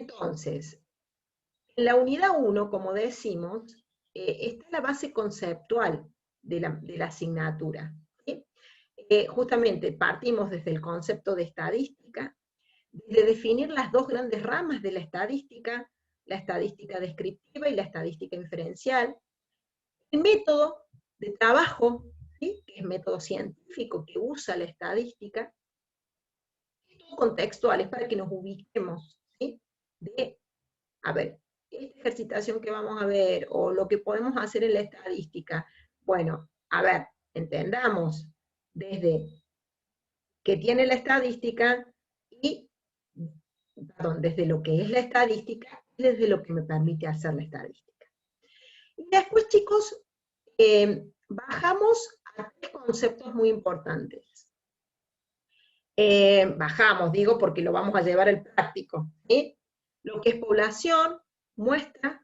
Entonces, en la unidad 1, como decimos, está la base conceptual de la asignatura. ¿Sí? Justamente partimos desde el concepto de estadística, de definir las dos grandes ramas de la estadística descriptiva y la estadística inferencial, el método de trabajo, ¿sí? Que es método científico que usa la estadística, contextuales para que nos ubiquemos, ¿sí? A ver, esta ejercitación que vamos a ver, o lo que podemos hacer en la estadística, bueno, a ver, entendamos desde que tiene la estadística y, perdón, desde lo que es la estadística y desde lo que me permite hacer la estadística. Y después, chicos, bajamos a tres conceptos muy importantes. Bajamos, digo, porque lo vamos a llevar al práctico, ¿sí? Lo que es población, muestra,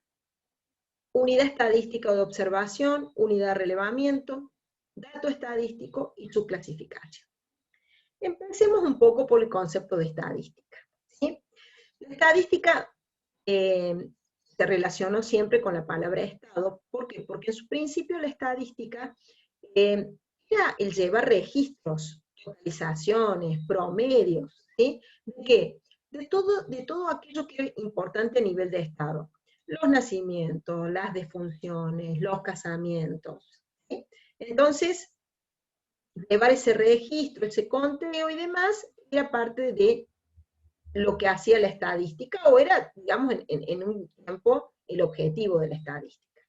unidad estadística de observación, unidad de relevamiento, dato estadístico y su clasificación. Empecemos un poco por el concepto de estadística, ¿sí? La estadística se relacionó siempre con la palabra Estado. ¿Por qué? Porque en su principio la estadística era el llevar registros, totalizaciones, promedios, ¿sí? ¿De qué? De todo aquello que es importante a nivel de Estado. Los nacimientos, las defunciones, los casamientos, ¿sí? Entonces, llevar ese registro, ese conteo y demás, era parte de lo que hacía la estadística, o era, digamos, en un tiempo, el objetivo de la estadística.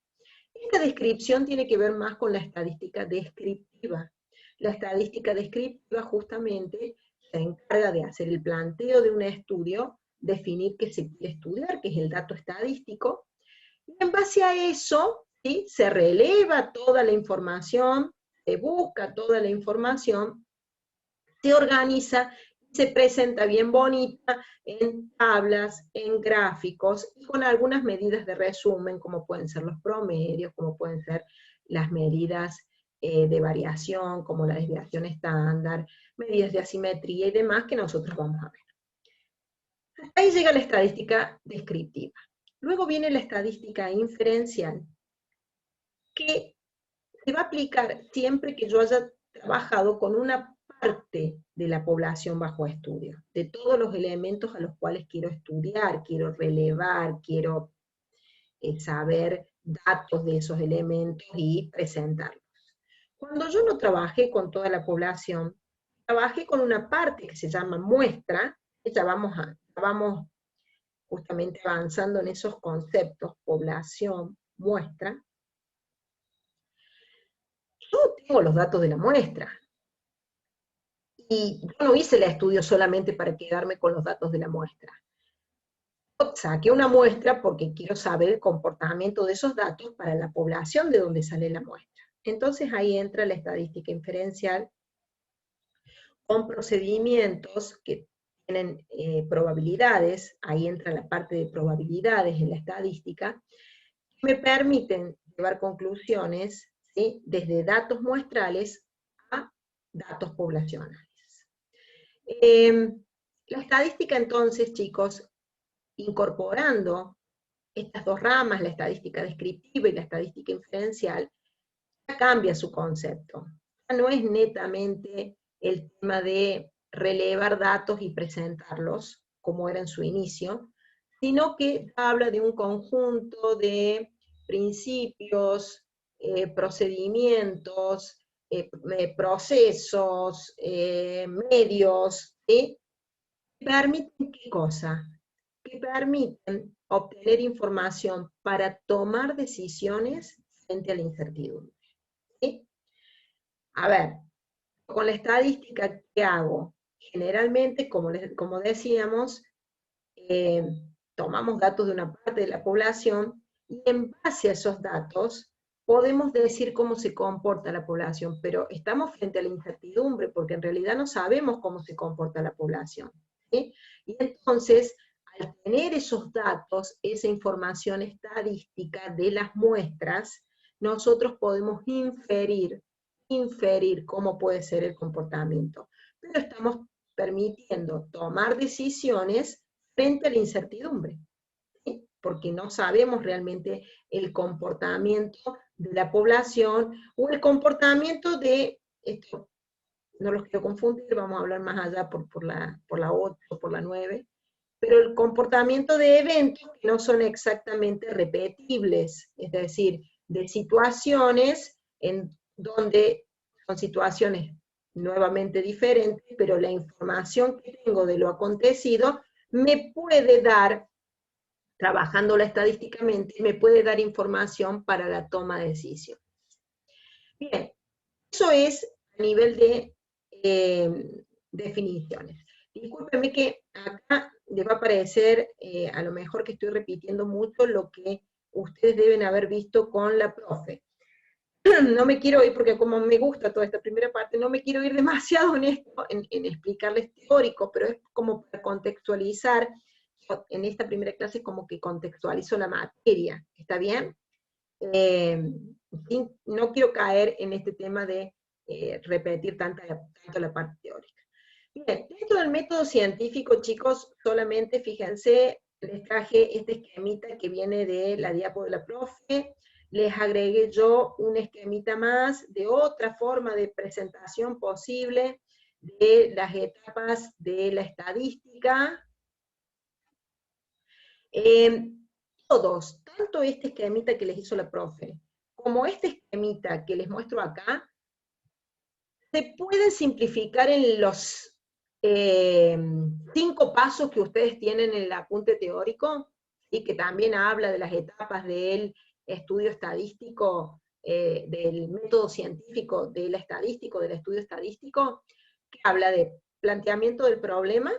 Esta descripción tiene que ver más con la estadística descriptiva. La estadística descriptiva justamente se encarga de hacer el planteo de un estudio, definir qué se quiere estudiar, que es el dato estadístico, y en base a eso, ¿sí? Se releva toda la información, se busca toda la información, se organiza, se presenta bien bonita en tablas, en gráficos, y con algunas medidas de resumen, como pueden ser los promedios, como pueden ser las medidas de variación, como la desviación estándar, medidas de asimetría y demás que nosotros vamos a ver. Ahí llega la estadística descriptiva. Luego viene la estadística inferencial, que se va a aplicar siempre que yo haya trabajado con una parte de la población bajo estudio, de todos los elementos a los cuales quiero estudiar, quiero relevar, quiero saber datos de esos elementos y presentarlos. Cuando yo no trabajé con toda la población, trabajé con una parte que se llama muestra, ya vamos justamente avanzando en esos conceptos, población, muestra. Yo tengo los datos de la muestra, y yo no hice el estudio solamente para quedarme con los datos de la muestra. Yo saqué una muestra porque quiero saber el comportamiento de esos datos para la población de donde sale la muestra. Entonces ahí entra la estadística inferencial con procedimientos que tienen probabilidades, ahí entra la parte de probabilidades en la estadística, que me permiten llevar conclusiones, ¿sí? Desde datos muestrales a datos poblacionales. La estadística entonces, chicos, incorporando estas dos ramas, la estadística descriptiva y la estadística inferencial, ya cambia su concepto. Ya no es netamente el tema de relevar datos y presentarlos, como era en su inicio, sino que habla de un conjunto de principios, procedimientos, procesos, medios, ¿sí? Que permiten ¿qué cosa? Que permiten obtener información para tomar decisiones frente a la incertidumbre, ¿sí? A ver, con la estadística, ¿qué hago? Generalmente, como decíamos, tomamos datos de una parte de la población y en base a esos datos podemos decir cómo se comporta la población, pero estamos frente a la incertidumbre porque en realidad no sabemos cómo se comporta la población, ¿sí? Y entonces, al tener esos datos, esa información estadística de las muestras, nosotros podemos inferir cómo puede ser el comportamiento, pero estamos permitiendo tomar decisiones frente a la incertidumbre. porque no sabemos realmente el comportamiento de la población, o el comportamiento de, esto no los quiero confundir, vamos a hablar más allá por la 8, por la 9, pero el comportamiento de eventos que no son exactamente repetibles, es decir, de situaciones en donde son situaciones nuevamente diferentes, pero la información que tengo de lo acontecido me puede dar, trabajándola estadísticamente, me puede dar información para la toma de decisiones. Bien, eso es a nivel de definiciones. Discúlpenme que acá les va a parecer, a lo mejor que estoy repitiendo mucho lo que ustedes deben haber visto con la profe. No me quiero ir, porque como me gusta toda esta primera parte, no me quiero ir demasiado en esto, en explicarles teórico, pero es como para contextualizar. En esta primera clase como que contextualizo la materia, ¿está bien? No quiero caer en este tema de repetir tanto la parte teórica. Bien, dentro del método científico, chicos, solamente fíjense, les traje este esquemita que viene de la diapo de la profe, les agregué yo un esquemita más de otra forma de presentación posible de las etapas de la estadística. Todos, tanto este esquemita que les hizo la profe, como este esquemita que les muestro acá, se pueden simplificar en los 5 pasos que ustedes tienen en el apunte teórico, y que también habla de las etapas del estudio estadístico, del método científico del estadístico, del estudio estadístico, que habla de planteamiento del problema,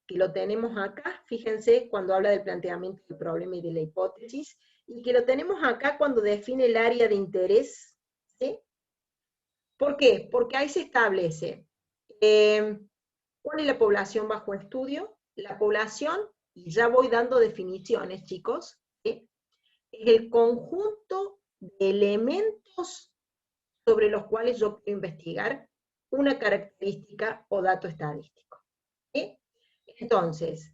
que lo tenemos acá, fíjense, cuando habla del planteamiento del problema y de la hipótesis, y que lo tenemos acá cuando define el área de interés, ¿sí? ¿Por qué? Porque ahí se establece cuál es la población bajo estudio. La población, y ya voy dando definiciones, chicos, ¿sí? Es el conjunto de elementos sobre los cuales yo quiero investigar una característica o dato estadístico, ¿sí? Entonces,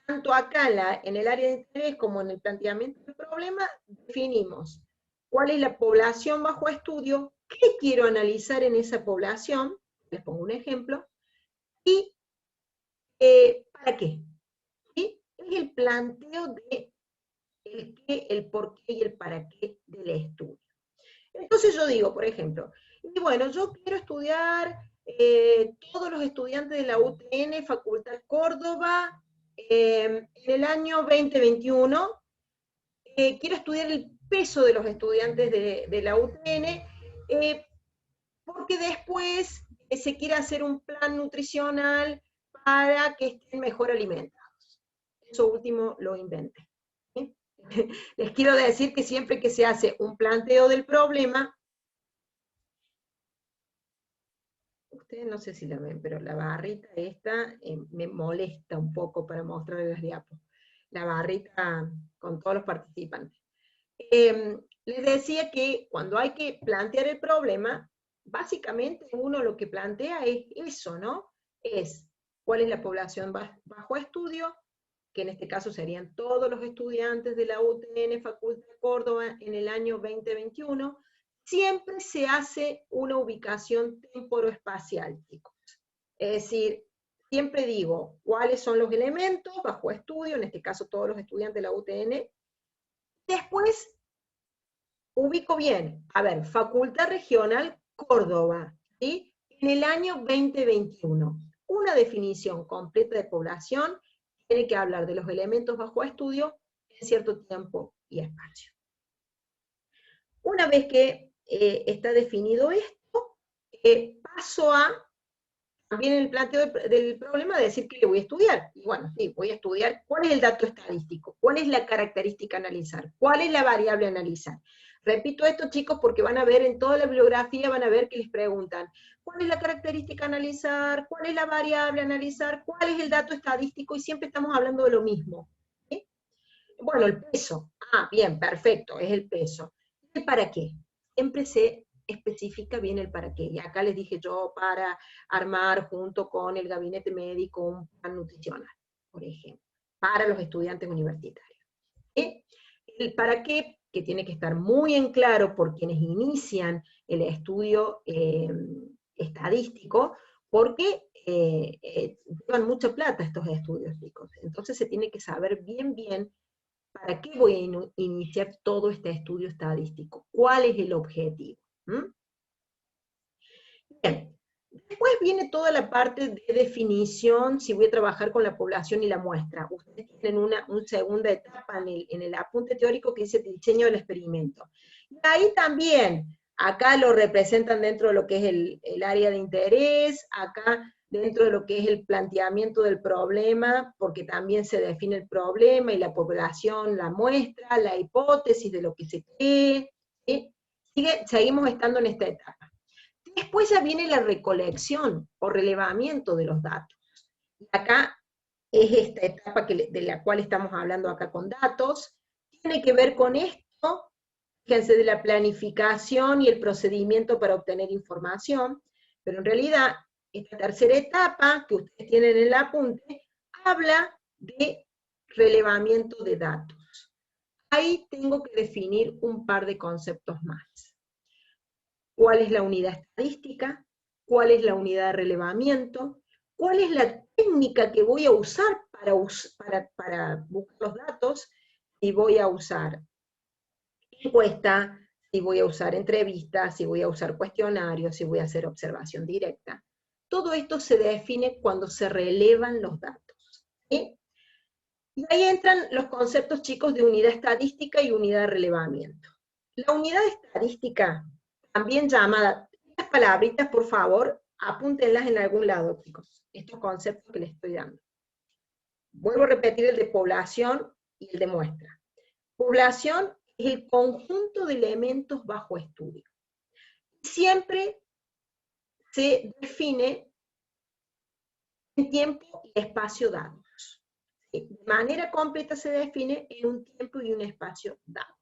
tanto acá en el área de interés como en el planteamiento del problema, definimos cuál es la población bajo estudio, qué quiero analizar en esa población, les pongo un ejemplo, y para qué. ¿Sí? Es el planteo de el qué, el por qué y el para qué del estudio. Entonces yo digo, por ejemplo, y bueno, yo quiero estudiar todos los estudiantes de la UTN, Facultad Córdoba, en el año 2021, quiero estudiar el peso de los estudiantes de la UTN, porque después se quiere hacer un plan nutricional para que estén mejor alimentados. Eso último lo inventé. ¿Sí? Les quiero decir que siempre que se hace un planteo del problema, ustedes no sé si la ven, pero la barrita esta me molesta un poco para mostrarles las diapos. La barrita con todos los participantes. Les decía que cuando hay que plantear el problema, básicamente uno lo que plantea es eso, ¿no? Es cuál es la población bajo estudio, que en este caso serían todos los estudiantes de la UTN Facultad de Córdoba en el año 2021. Siempre se hace una ubicación temporoespacial, chicos. Es decir, siempre digo cuáles son los elementos bajo estudio, en este caso todos los estudiantes de la UTN. Después ubico bien, a ver, Facultad Regional Córdoba, ¿sí? En el año 2021. Una definición completa de población tiene que hablar de los elementos bajo estudio en cierto tiempo y espacio. Una vez que está definido esto, paso a, también en el planteo del problema, de decir que le voy a estudiar. Y bueno, sí, voy a estudiar cuál es el dato estadístico, cuál es la característica a analizar, cuál es la variable a analizar. Repito esto, chicos, porque van a ver en toda la bibliografía, van a ver que les preguntan, ¿cuál es la característica a analizar? ¿Cuál es la variable a analizar? ¿Cuál es el dato estadístico? Y siempre estamos hablando de lo mismo. ¿Sí? Bueno, el peso. Ah, bien, perfecto, es el peso. ¿El para qué? Siempre se especifica bien el para qué. Y acá les dije yo, para armar junto con el gabinete médico un plan nutricional, por ejemplo, para los estudiantes universitarios. ¿sí? El para qué, que tiene que estar muy en claro por quienes inician el estudio estadístico, porque llevan mucha plata estos estudios, chicos. Entonces se tiene que saber bien, bien para qué voy a iniciar todo este estudio estadístico, cuál es el objetivo. Bien, después viene toda la parte de definición, si voy a trabajar con la población y la muestra. Ustedes tienen una segunda etapa en el apunte teórico que dice diseño del experimento. Y ahí también, acá lo representan dentro de lo que es el área de interés, acá dentro de lo que es el planteamiento del problema, porque también se define el problema y la población, la muestra, la hipótesis de lo que se cree, ¿sí? Seguimos estando en esta etapa. Después ya viene la recolección o relevamiento de los datos. Y acá es esta etapa de la cual estamos hablando acá con datos. Tiene que ver con esto, fíjense, de la planificación y el procedimiento para obtener información, pero en realidad esta tercera etapa que ustedes tienen en el apunte habla de relevamiento de datos. Ahí tengo que definir un par de conceptos más. ¿Cuál es la unidad estadística? ¿Cuál es la unidad de relevamiento? ¿Cuál es la técnica que voy a usar para buscar los datos? Si voy a usar encuesta, si voy a usar entrevistas, si voy a usar cuestionarios, si voy a hacer observación directa. Todo esto se define cuando se relevan los datos, ¿sí? Y ahí entran los conceptos, chicos, de unidad estadística y unidad de relevamiento. La unidad estadística, también llamada, estas palabritas, por favor, apúntenlas en algún lado, chicos, estos conceptos que les estoy dando. Vuelvo a repetir el de población y el de muestra. Población es el conjunto de elementos bajo estudio. Siempre se define en tiempo y espacio dados. De manera completa se define en un tiempo y un espacio dados.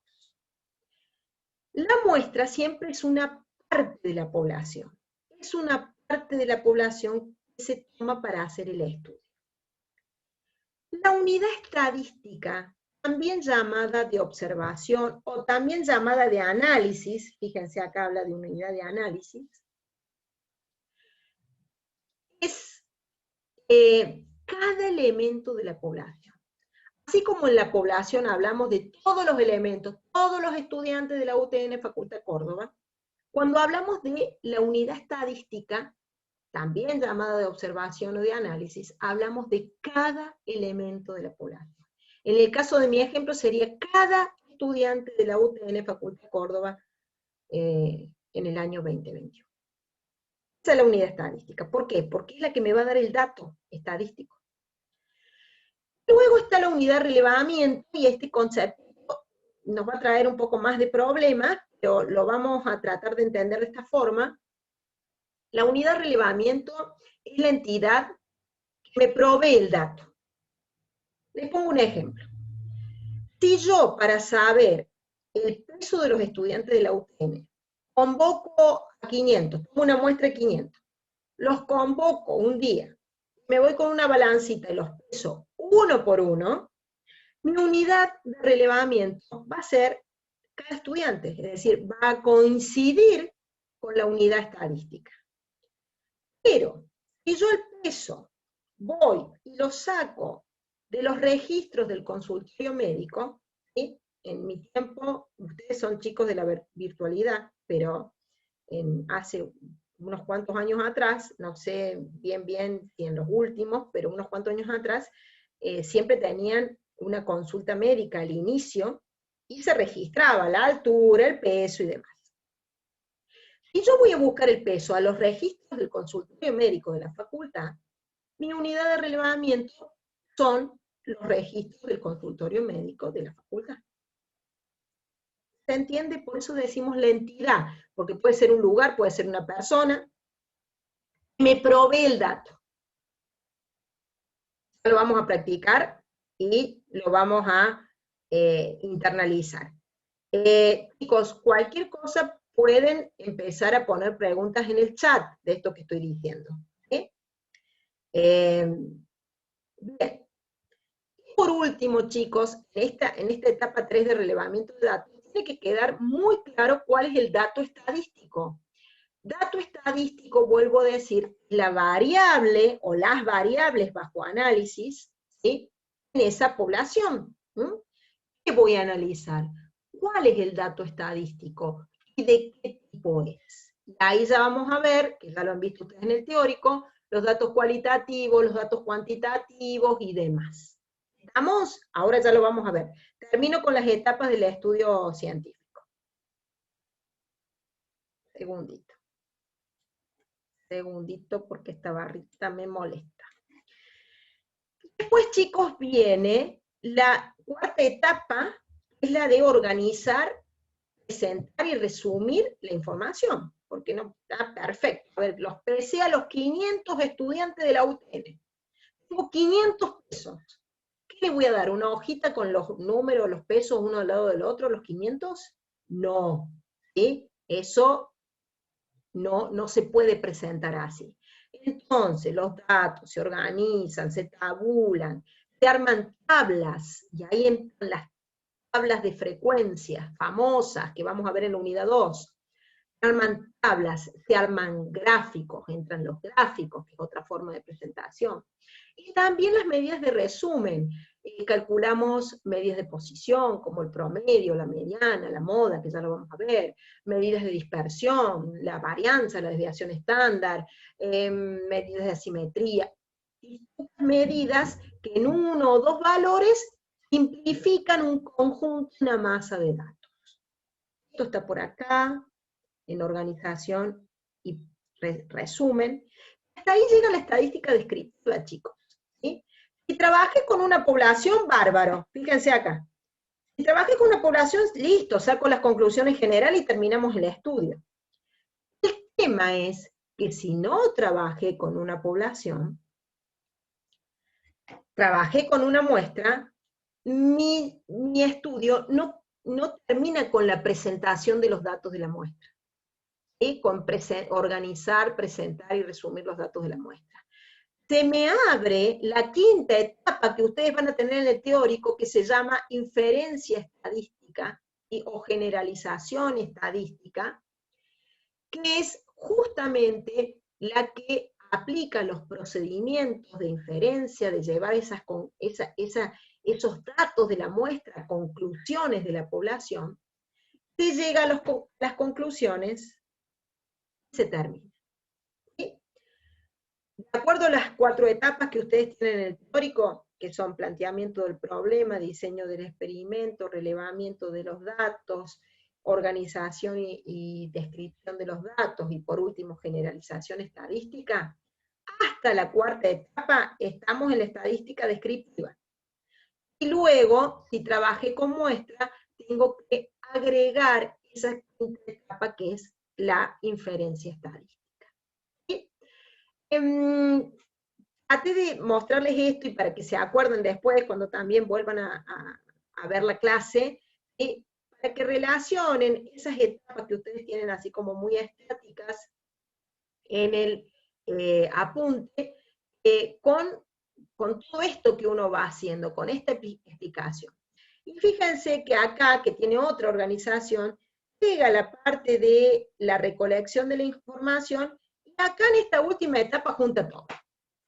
La muestra siempre es una parte de la población. Es una parte de la población que se toma para hacer el estudio. La unidad estadística, también llamada de observación o también llamada de análisis, fíjense acá habla de unidad de análisis, es cada elemento de la población. Así como en la población hablamos de todos los elementos, todos los estudiantes de la UTN Facultad Córdoba, cuando hablamos de la unidad estadística, también llamada de observación o de análisis, hablamos de cada elemento de la población. En el caso de mi ejemplo sería cada estudiante de la UTN Facultad Córdoba en el año 2021. Esa es la unidad estadística. ¿Por qué? Porque es la que me va a dar el dato estadístico. Luego está la unidad de relevamiento, y este concepto nos va a traer un poco más de problemas, pero lo vamos a tratar de entender de esta forma. La unidad de relevamiento es la entidad que me provee el dato. Les pongo un ejemplo. Si yo, para saber el peso de los estudiantes de la UTN, convoco a 500, tomo una muestra de 500, los convoco un día, me voy con una balancita y los peso uno por uno, mi unidad de relevamiento va a ser cada estudiante, es decir, va a coincidir con la unidad estadística. Pero, si yo el peso voy y lo saco de los registros del consultorio médico, ¿sí? En mi tiempo, ustedes son chicos de la virtualidad, pero hace unos cuantos años atrás, no sé bien si en los últimos, pero unos cuantos años atrás, siempre tenían una consulta médica al inicio, y se registraba la altura, el peso y demás. Si yo voy a buscar el peso a los registros del consultorio médico de la facultad, mi unidad de relevamiento son los registros del consultorio médico de la facultad. ¿Se entiende? Por eso decimos la entidad, porque puede ser un lugar, puede ser una persona, me provee el dato. Lo vamos a practicar y lo vamos a internalizar. Chicos, cualquier cosa pueden empezar a poner preguntas en el chat de esto que estoy diciendo. ¿Sí? Bien. Por último, chicos, en esta etapa 3 de relevamiento de datos, tiene que quedar muy claro cuál es el dato estadístico. Dato estadístico, vuelvo a decir, la variable o las variables bajo análisis, ¿sí?, en esa población. ¿Qué voy a analizar? ¿Cuál es el dato estadístico? ¿Y de qué tipo es? Y ahí ya vamos a ver, que ya lo han visto ustedes en el teórico, los datos cualitativos, los datos cuantitativos y demás. ¿Estamos? Ahora ya lo vamos a ver. Termino con las etapas del estudio científico. Segundito, porque esta barrita me molesta. Después, chicos, viene la cuarta etapa, es la de organizar, presentar y resumir la información, porque no está perfecto. A ver, los presé a los 500 estudiantes de la UTN. Tengo 500 pesos. ¿Qué les voy a dar? ¿Una hojita con los números, los pesos, uno al lado del otro, los 500? No. ¿Sí? Eso no se puede presentar así. Entonces, los datos se organizan, se tabulan, se arman tablas, y ahí entran las tablas de frecuencias famosas que vamos a ver en la unidad 2. Se arman tablas, se arman gráficos, entran los gráficos, que es otra forma de presentación. Y también las medidas de resumen. Calculamos medidas de posición, como el promedio, la mediana, la moda, que ya lo vamos a ver, medidas de dispersión, la varianza, la desviación estándar, medidas de asimetría, medidas que en uno o dos valores simplifican un conjunto, una masa de datos. Esto está por acá, en organización y resumen. Hasta ahí llega la estadística descriptiva, chicos. ¿Sí? Si trabajé con una población, bárbaro, fíjense acá. Si trabajé con una población, listo, saco las conclusiones generales y terminamos el estudio. El tema es que si no trabajé con una población, trabajé con una muestra, mi estudio no termina con la presentación de los datos de la muestra, ¿sí?, con organizar, presentar y resumir los datos de la muestra. Se me abre la quinta etapa que ustedes van a tener en el teórico, que se llama inferencia estadística o generalización estadística, que es justamente la que aplica los procedimientos de inferencia, de llevar esos datos de la muestra, conclusiones de la población, se llega a las conclusiones y se termina. ¿Sí? De acuerdo a las 4 etapas que ustedes tienen en el teórico, que son planteamiento del problema, diseño del experimento, relevamiento de los datos, organización y descripción de los datos, y por último, generalización estadística, hasta la 4ª etapa estamos en la estadística descriptiva. Y luego, si trabajé con muestra, tengo que agregar esa 5ª etapa, que es la inferencia estadística. ¿Sí? Traté de mostrarles esto, y para que se acuerden después, cuando también vuelvan a ver la clase, para que relacionen esas etapas que ustedes tienen así como muy estáticas en el apunte, con todo esto que uno va haciendo, con esta explicación. Y fíjense que acá, que tiene otra organización, llega la parte de la recolección de la información, y acá en esta última etapa junta todo.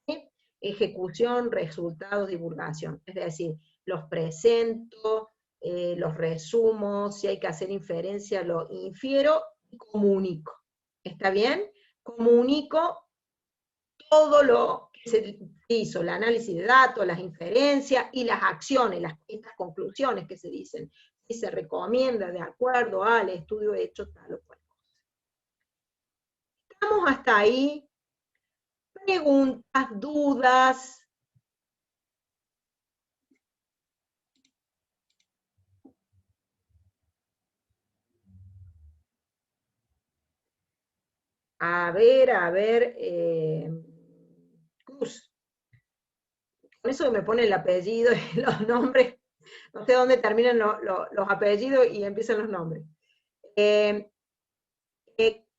¿Sí? Ejecución, resultados, divulgación. Es decir, los presento, los resumo, si hay que hacer inferencia, lo infiero y comunico. ¿Está bien? Comunico todo lo que se hizo, el análisis de datos, las inferencias y las acciones, estas conclusiones que se dicen, si se recomienda de acuerdo al estudio hecho tal o cual cosa. ¿Estamos hasta ahí? Preguntas, dudas. A ver, Cruz. Con eso me pone el apellido y los nombres, no sé dónde terminan los apellidos y empiezan los nombres.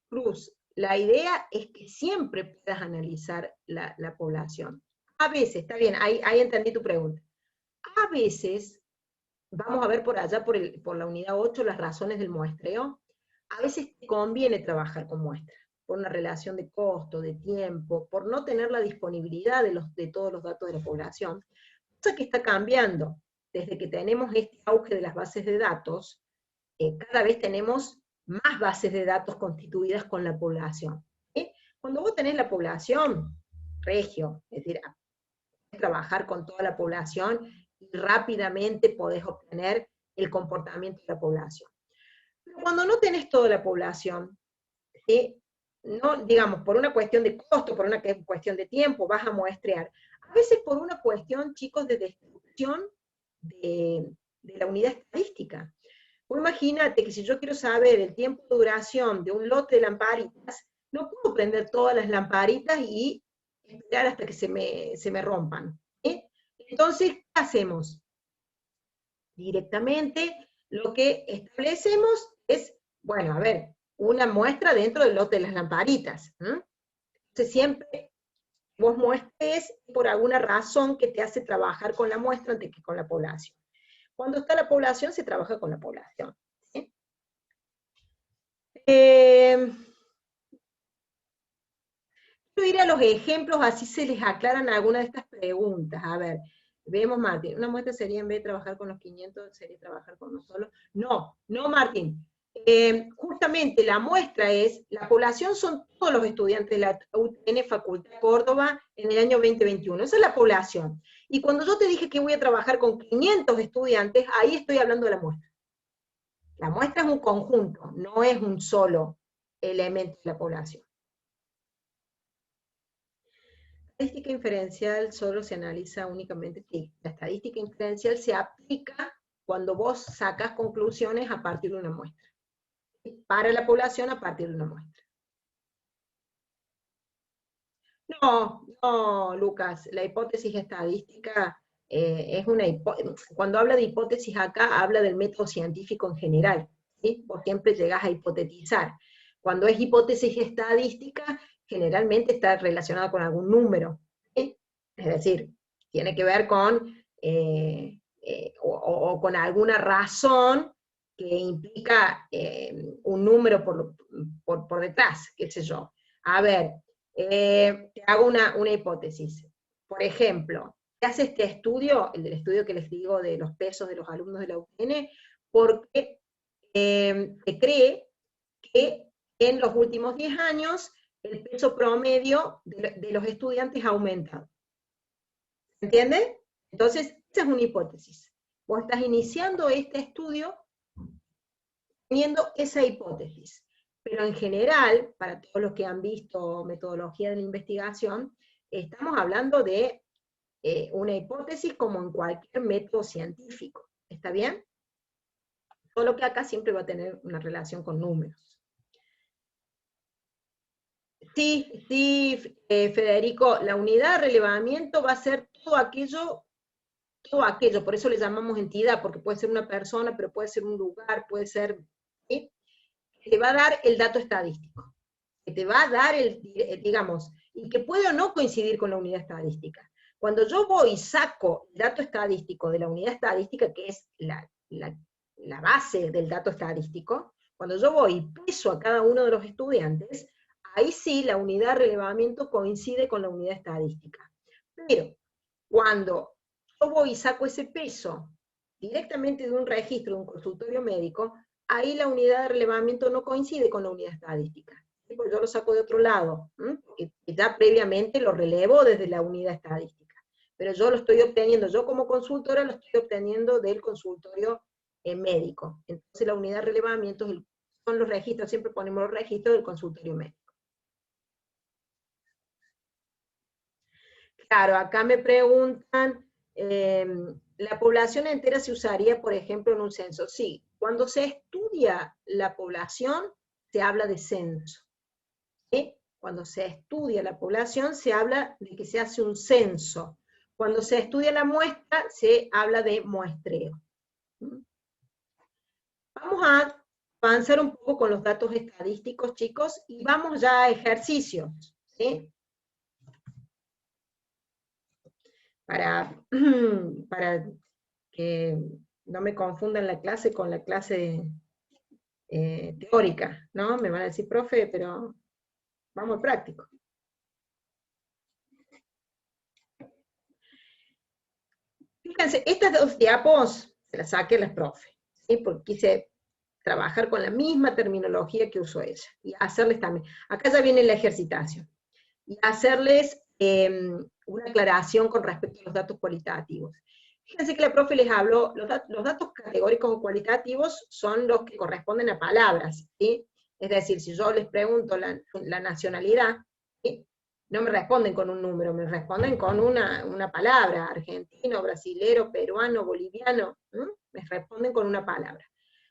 Cruz, la idea es que siempre puedas analizar la población. A veces, está bien, ahí entendí tu pregunta. A veces, vamos a ver por allá, por la unidad 8, las razones del muestreo, a veces te conviene trabajar con muestras, por una relación de costo, de tiempo, por no tener la disponibilidad de todos los datos de la población, cosa que está cambiando. Desde que tenemos este auge de las bases de datos, cada vez tenemos más bases de datos constituidas con la población. ¿Sí? Cuando vos tenés la población, regio, es decir, trabajar con toda la población y rápidamente podés obtener el comportamiento de la población. Pero cuando no tenés toda la población, ¿sí? No, digamos, por una cuestión de costo, por una cuestión de tiempo, vas a muestrear. A veces por una cuestión, chicos, de destrucción de la unidad estadística. O imagínate que si yo quiero saber el tiempo de duración de un lote de lamparitas, no puedo prender todas las lamparitas y esperar hasta que se me rompan. ¿Sí? Entonces, ¿qué hacemos? Directamente lo que establecemos es, bueno, a ver, una muestra dentro del lote de las lamparitas. Entonces, siempre vos muestres por alguna razón que te hace trabajar con la muestra antes que con la población. Cuando está la población, se trabaja con la población. ¿Sí? Quiero ir a los ejemplos, así se les aclaran algunas de estas preguntas. A ver, vemos, Martín, una muestra sería, en vez de trabajar con los 500, sería trabajar con uno solo. No, no, Martín. Justamente la muestra es, la población son todos los estudiantes de la UTN Facultad Córdoba en el año 2021. Esa es la población. Y cuando yo te dije que voy a trabajar con 500 estudiantes, ahí estoy hablando de la muestra. La muestra es un conjunto, no es un solo elemento de la población. La estadística inferencial solo se analiza únicamente, sí, la estadística inferencial se aplica cuando vos sacas conclusiones a partir de una muestra, ¿sí? Para la población a partir de una muestra. No, no, Lucas, la hipótesis estadística es una hipótesis. Cuando habla de hipótesis acá, habla del método científico en general, ¿sí? Vos siempre llegás a hipotetizar. Cuando es hipótesis estadística, generalmente está relacionada con algún número, ¿sí? Es decir, tiene que ver con, o con alguna razón que implica un número por detrás, qué sé yo. A ver, te hago una hipótesis. Por ejemplo, se hace este estudio, el del estudio que les digo de los pesos de los alumnos de la UTN, porque se cree que en los últimos 10 años el peso promedio de los estudiantes ha aumentado. ¿Se entiende? Entonces, esa es una hipótesis. Vos estás iniciando este estudio teniendo esa hipótesis. Pero en general, para todos los que han visto metodología de la investigación, estamos hablando de una hipótesis como en cualquier método científico. ¿Está bien? Solo que acá siempre va a tener una relación con números. Sí, sí, Federico, la unidad de relevamiento va a ser todo aquello, por eso le llamamos entidad, porque puede ser una persona, pero puede ser un lugar, puede ser, ¿sí? Te va a dar el dato estadístico, que te va a dar digamos, y que puede o no coincidir con la unidad estadística. Cuando yo voy y saco el dato estadístico de la unidad estadística, que es la base del dato estadístico, cuando yo voy y peso a cada uno de los estudiantes, ahí sí la unidad de relevamiento coincide con la unidad estadística. Pero cuando yo voy y saco ese peso directamente de un registro, de un consultorio médico, ahí la unidad de relevamiento no coincide con la unidad estadística. ¿Sí? Porque yo lo saco de otro lado, porque ya previamente lo relevo desde la unidad estadística. Pero yo lo estoy obteniendo, yo como consultora lo estoy obteniendo del consultorio médico. Entonces la unidad de relevamiento son los registros, siempre ponemos los registros del consultorio médico. Claro, acá me preguntan, ¿la población entera se usaría, por ejemplo, en un censo? Sí, cuando se estudia la población, se habla de censo. ¿Sí? Cuando se estudia la población, se habla de que se hace un censo. Cuando se estudia la muestra, se habla de muestreo. Vamos a avanzar un poco con los datos estadísticos, chicos, y vamos ya a ejercicios, ¿sí? Para que no me confundan la clase con la clase teórica, ¿no? Me van a decir, profe, pero vamos al práctico. Fíjense, estas dos diapos se las saqué a las profe, ¿sí? Porque quise trabajar con la misma terminología que usó ella, y hacerles también, acá ya viene la ejercitación, y hacerles una aclaración con respecto a los datos cualitativos. Fíjense que la profe les habló, los datos categóricos o cualitativos son los que corresponden a palabras, ¿sí? Es decir, si yo les pregunto la nacionalidad, ¿sí? No me responden con un número, me responden con una palabra, argentino, brasilero, peruano, boliviano, ¿sí? Me responden con una palabra.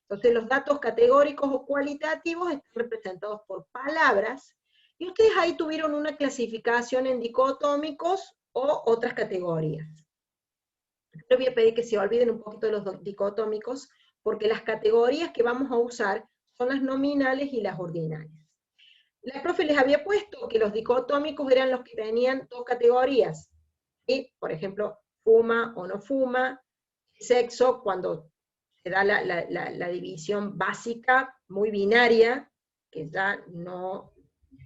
Entonces los datos categóricos o cualitativos están representados por palabras, y ustedes ahí tuvieron una clasificación en dicotómicos o otras categorías. Yo voy a pedir que se olviden un poquito de los dicotómicos, porque las categorías que vamos a usar son las nominales y las ordinales. La profe les había puesto que los dicotómicos eran los que tenían dos categorías, ¿sí? Por ejemplo, fuma o no fuma, sexo, cuando se da la división básica, muy binaria, que ya no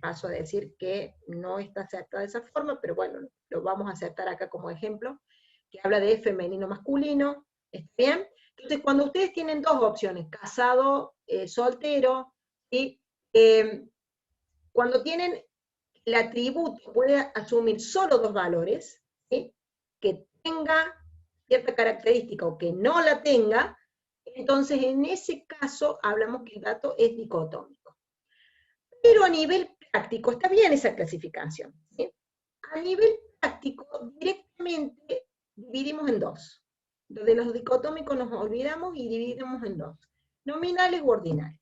paso a decir que no está aceptada de esa forma, pero bueno, lo vamos a aceptar acá como ejemplo, que habla de femenino masculino, ¿está bien? Entonces, cuando ustedes tienen dos opciones, casado, soltero, ¿sí? Cuando tienen el atributo, puede asumir solo dos valores, ¿sí? Que tenga cierta característica o que no la tenga, entonces en ese caso hablamos que el dato es dicotómico. Pero a nivel práctico, está bien esa clasificación, ¿sí? A nivel práctico, directamente dividimos en dos. De los dicotómicos nos olvidamos y dividimos en dos, nominales u ordinales.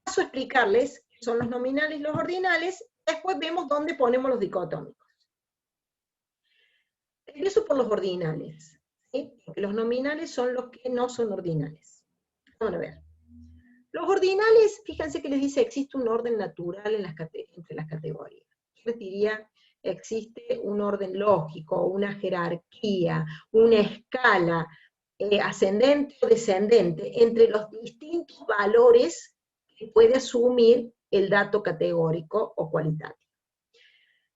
Paso a explicarles qué son los nominales y los ordinales, después vemos dónde ponemos los dicotómicos. Empiezo por los ordinales, ¿sí? Porque los nominales son los que no son ordinales. Vamos a ver. Los ordinales, fíjense que les dice, existe un orden natural entre las categorías. Yo les diría, existe un orden lógico, una jerarquía, una escala ascendente o descendente entre los distintos valores que puede asumir el dato categórico o cualitativo.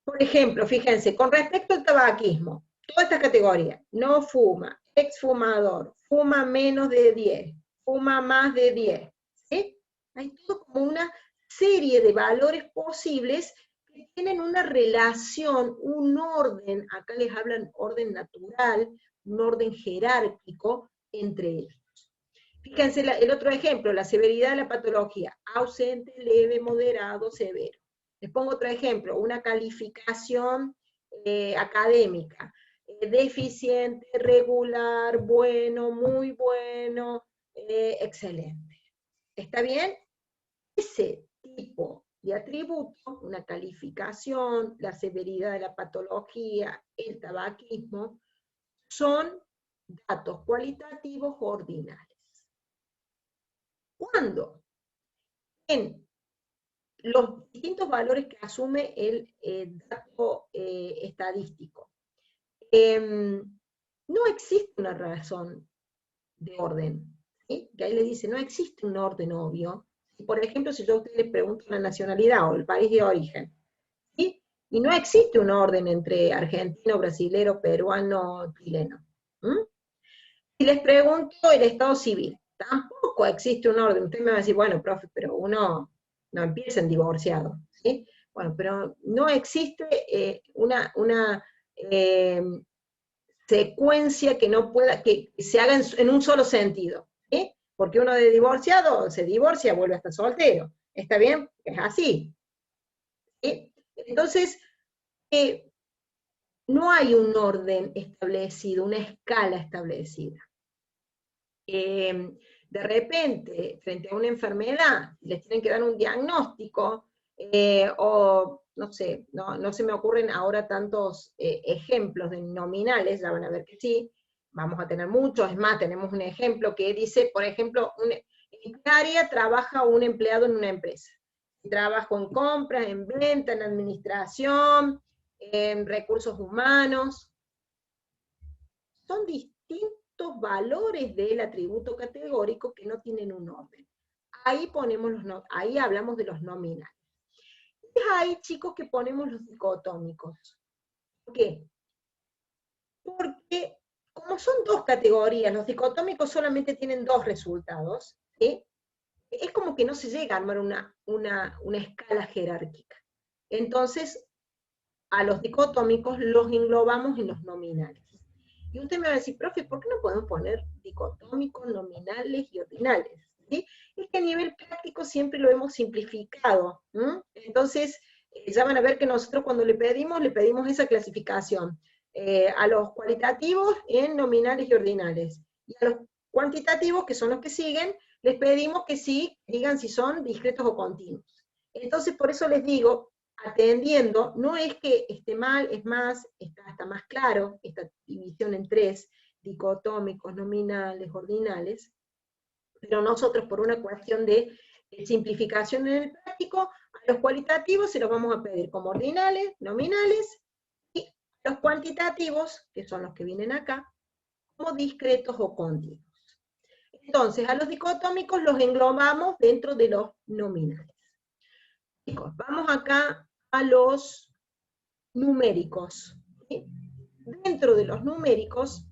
Por ejemplo, fíjense, con respecto al tabaquismo, toda esta categoría, no fuma, exfumador, fuma menos de 10, fuma más de 10, ¿sí? Hay todo como una serie de valores posibles que tienen una relación, un orden, acá les hablan orden natural, un orden jerárquico entre ellos. Fíjense el otro ejemplo, la severidad de la patología, ausente, leve, moderado, severo. Les pongo otro ejemplo, una calificación académica, deficiente, regular, bueno, muy bueno, excelente. ¿Está bien? Ese tipo de atributo, una calificación, la severidad de la patología, el tabaquismo, son datos cualitativos ordinales. Cuando en los distintos valores que asume el dato estadístico, no existe una razón de orden, ¿sí? Que ahí le dice, no existe un orden obvio. Por ejemplo, si yo a ustedes les pregunto la nacionalidad o el país de origen, ¿sí? Y no existe un orden entre argentino, brasilero, peruano, chileno. Si les pregunto el estado civil, tampoco existe un orden. Usted me va a decir, bueno, profe, pero uno no empieza en divorciado, ¿sí? Bueno, pero no existe una secuencia que no pueda, que se haga en un solo sentido, ¿sí? Porque uno de divorciado se divorcia, vuelve a estar soltero. ¿Está bien? Es así. ¿Sí? Entonces, no hay un orden establecido, una escala establecida. De repente, frente a una enfermedad, les tienen que dar un diagnóstico, o no sé, no se me ocurren ahora tantos ejemplos de nominales, ya van a ver que sí, vamos a tener muchos, es más, tenemos un ejemplo que dice, por ejemplo, ¿en qué área trabaja un empleado en una empresa? Trabajo en compras, en venta, en administración, en recursos humanos. Son distintos estos valores del atributo categórico que no tienen un orden. Ahí ahí hablamos de los nominales. Es ahí, chicos, que ponemos los dicotómicos. ¿Por qué? Porque como son dos categorías, los dicotómicos solamente tienen dos resultados, ¿sí? Es como que no se llega a armar una escala jerárquica. Entonces, a los dicotómicos los englobamos en los nominales. Y usted me va a decir, profe, ¿por qué no podemos poner dicotómicos, nominales y ordinales? ¿Sí? Es que a nivel práctico siempre lo hemos simplificado. Entonces, ya van a ver que nosotros cuando le pedimos esa clasificación. A los cualitativos en nominales y ordinales. Y a los cuantitativos, que son los que siguen, les pedimos que sí digan si son discretos o continuos. Entonces, por eso les digo, atendiendo, no es que esté mal, es más, está hasta más claro esta división en tres, dicotómicos, nominales, ordinales, pero nosotros por una cuestión de simplificación en el práctico, a los cualitativos se los vamos a pedir como ordinales, nominales, y los cuantitativos, que son los que vienen acá, como discretos o continuos. Entonces, a los dicotómicos los englobamos dentro de los nominales. Chicos, vamos acá a los numéricos. ¿Sí? Dentro de los numéricos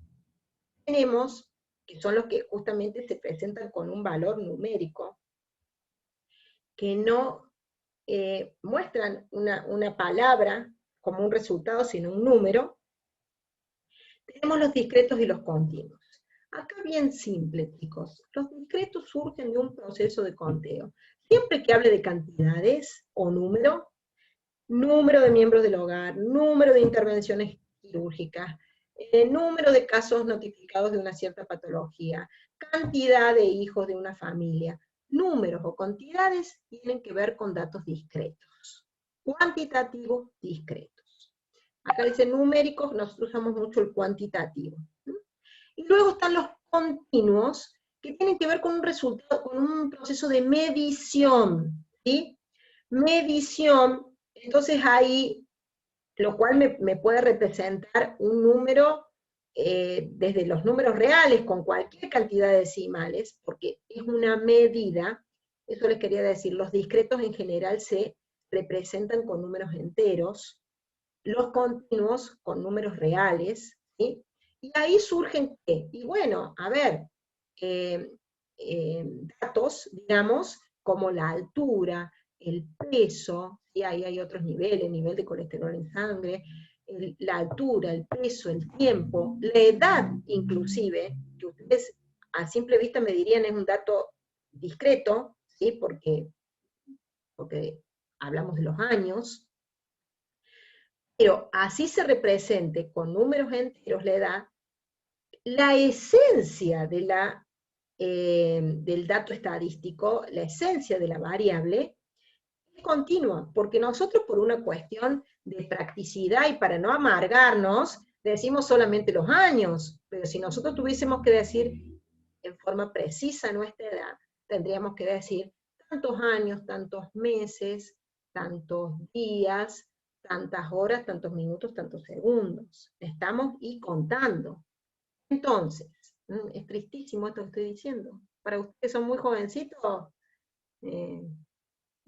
tenemos, que son los que justamente se presentan con un valor numérico, que no muestran una palabra como un resultado, sino un número. Tenemos los discretos y los continuos. Acá bien simple, chicos. Los discretos surgen de un proceso de conteo. Siempre que hable de cantidades o número de miembros del hogar, número de intervenciones quirúrgicas, número de casos notificados de una cierta patología, cantidad de hijos de una familia, números o cantidades tienen que ver con datos discretos, cuantitativos discretos. Acá dice numéricos, nosotros usamos mucho el cuantitativo. Y luego están los continuos, que tienen que ver con un resultado, con un proceso de medición, ¿sí? Medición, entonces ahí, lo cual me puede representar un número, desde los números reales, con cualquier cantidad de decimales, porque es una medida, eso les quería decir, los discretos en general se representan con números enteros, los continuos con números reales, ¿sí? Y ahí surgen, ¿qué? Y bueno, a ver, eh, datos, digamos, como la altura, el peso, y ahí hay otros niveles, nivel de colesterol en sangre, la altura, el peso, el tiempo, la edad inclusive, que ustedes a simple vista me dirían es un dato discreto, ¿sí? Porque hablamos de los años, pero así se represente con números enteros la edad, la esencia de del dato estadístico, la esencia de la variable, es continua, porque nosotros por una cuestión de practicidad y para no amargarnos, decimos solamente los años, pero si nosotros tuviésemos que decir en forma precisa nuestra edad, tendríamos que decir tantos años, tantos meses, tantos días, tantas horas, tantos minutos, tantos segundos. Estamos y contando. Entonces, es tristísimo esto que estoy diciendo. Para ustedes que son muy jovencitos, eh,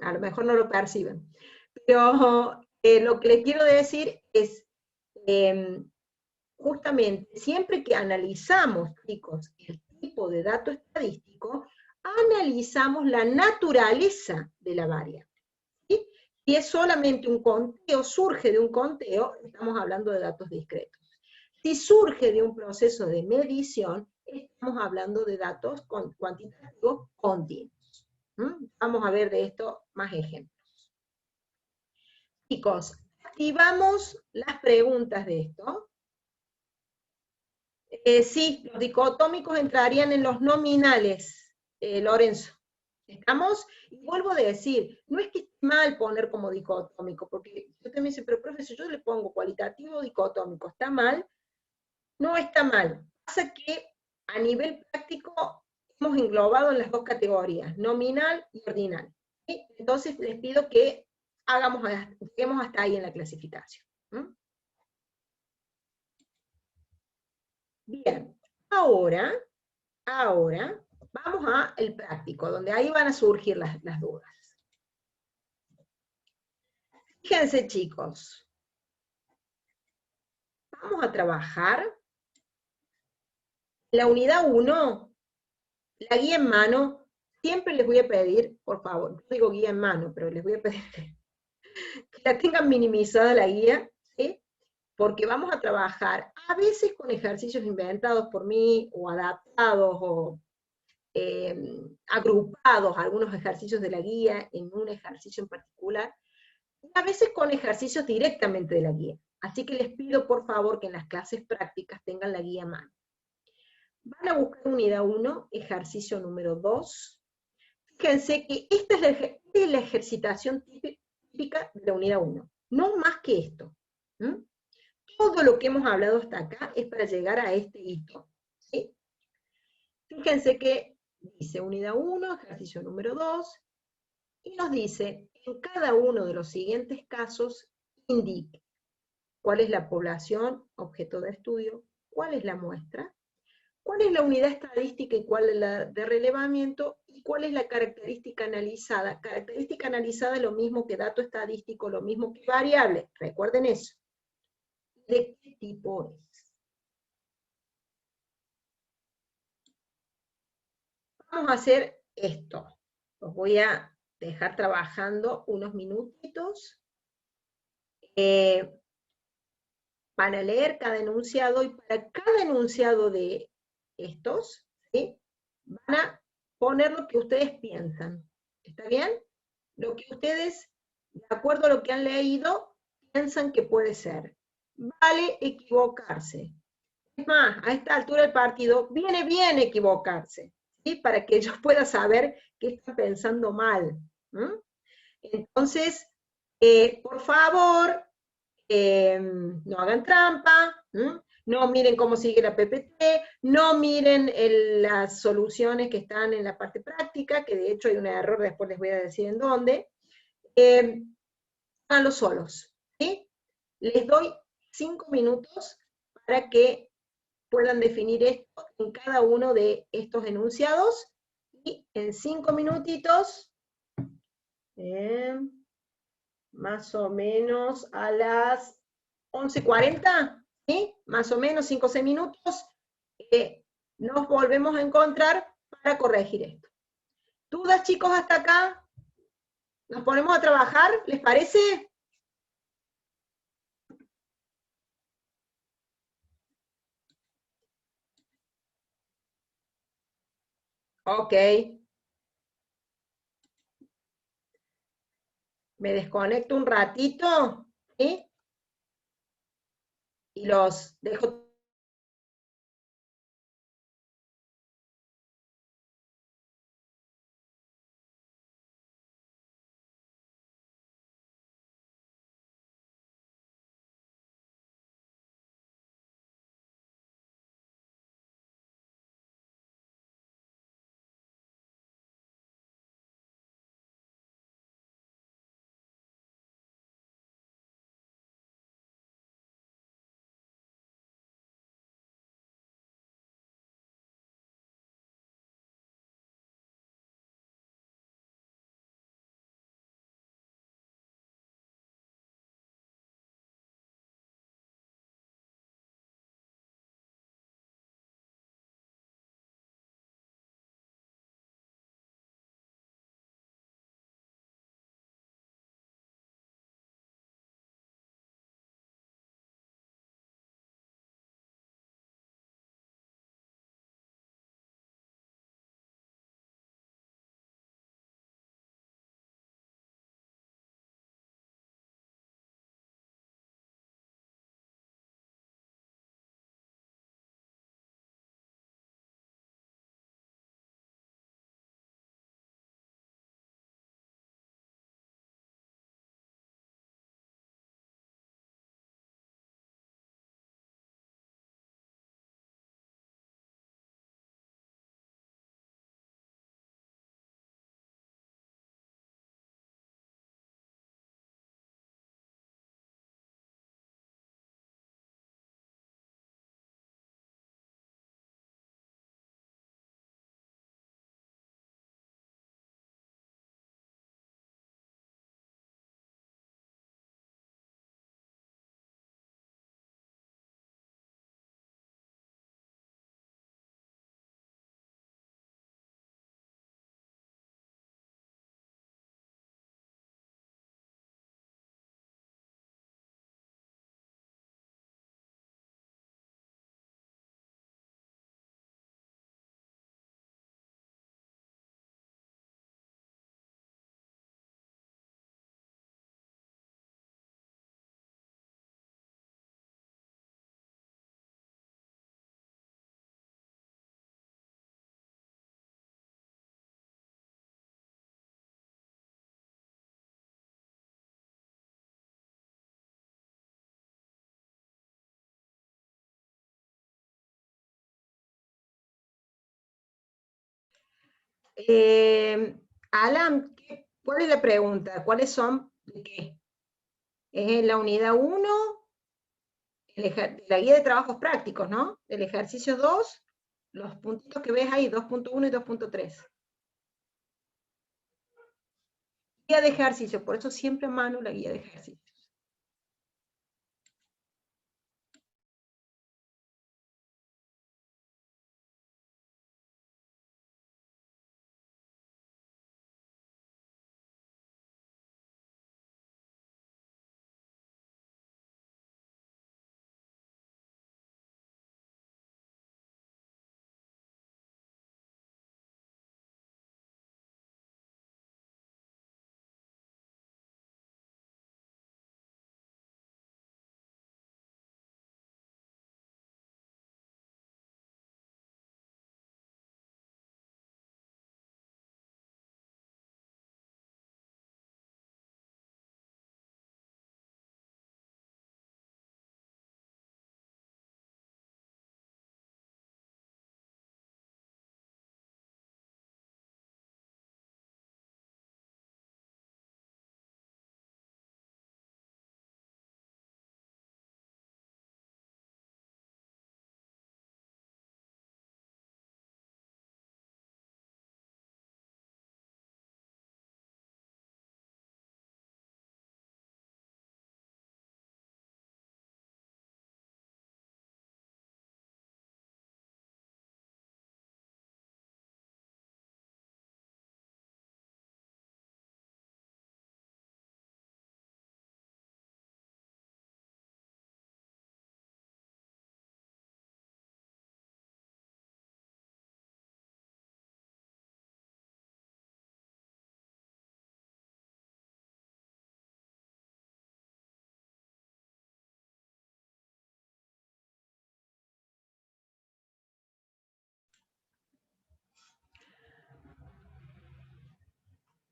a lo mejor no lo perciben. Pero lo que les quiero decir es, justamente, siempre que analizamos, chicos, el tipo de dato estadístico, analizamos la naturaleza de la variable. ¿Sí? Si es solamente un conteo, surge de un conteo, estamos hablando de datos discretos. Si surge de un proceso de medición, estamos hablando de datos cuantitativos continuos. Vamos a ver de esto más ejemplos. Chicos, activamos las preguntas de esto. Sí, los dicotómicos entrarían en los nominales, Lorenzo. ¿Estamos? Y vuelvo a decir, no es que esté mal poner como dicotómico, porque usted me dice, pero profesor, yo le pongo cualitativo o dicotómico, ¿está mal? No está mal. Pasa que a nivel práctico hemos englobado en las dos categorías, nominal y ordinal. ¿Sí? Entonces les pido que lleguemos hasta ahí en la clasificación. Bien, Ahora, vamos al práctico, donde ahí van a surgir las dudas. Fíjense, chicos, vamos a trabajar la unidad 1, la guía en mano. Siempre les voy a pedir, por favor, no digo guía en mano, pero les voy a pedir que la tengan minimizada la guía, ¿sí? Porque vamos a trabajar a veces con ejercicios inventados por mí, o adaptados, o agrupados, algunos ejercicios de la guía en un ejercicio en particular, y a veces con ejercicios directamente de la guía. Así que les pido por favor que en las clases prácticas tengan la guía a mano. Van a buscar unidad 1, ejercicio número 2. Fíjense que esta es la ejercitación típica de la unidad 1, no más que esto. ¿Mm? Todo lo que hemos hablado hasta acá es para llegar a este hito, ¿sí? Fíjense que dice unidad 1, ejercicio número 2, y nos dice, en cada uno de los siguientes casos, indique cuál es la población objeto de estudio, cuál es la muestra, cuál es la unidad estadística y cuál es la de relevamiento, y cuál es la característica analizada. Característica analizada es lo mismo que dato estadístico, lo mismo que variable, recuerden eso. ¿De qué tipo es? Vamos a hacer esto. Los voy a dejar trabajando unos minutitos. Van a leer cada enunciado, y para cada enunciado de estos, ¿sí?, van a poner lo que ustedes piensan. ¿Está bien? Lo que ustedes, de acuerdo a lo que han leído, piensan que puede ser. Vale equivocarse. Es más, a esta altura del partido, viene bien equivocarse, ¿sí?, para que ellos puedan saber que están pensando mal. ¿Mm? Entonces, por favor, no hagan trampa, no miren cómo sigue la PPT, no miren las soluciones que están en la parte práctica, que de hecho hay un error, después les voy a decir en dónde. Háganlo solos, ¿sí? Les doy 5 minutos para que puedan definir esto en cada uno de estos enunciados, y en 5 minutitos, más o menos a las 11:40, ¿sí? Más o menos 5 o 6 minutos, nos volvemos a encontrar para corregir esto. ¿Dudas, chicos, hasta acá? ¿Nos ponemos a trabajar? ¿Les parece? Ok. Me desconecto un ratito, ¿sí? Y los dejo Alan, ¿cuál es la pregunta? ¿Cuáles son? ¿De qué? Es en la unidad 1, la guía de trabajos prácticos, ¿no? El ejercicio 2, los puntitos que ves ahí, 2.1 y 2.3. Guía de ejercicio, por eso siempre a mano la guía de ejercicio.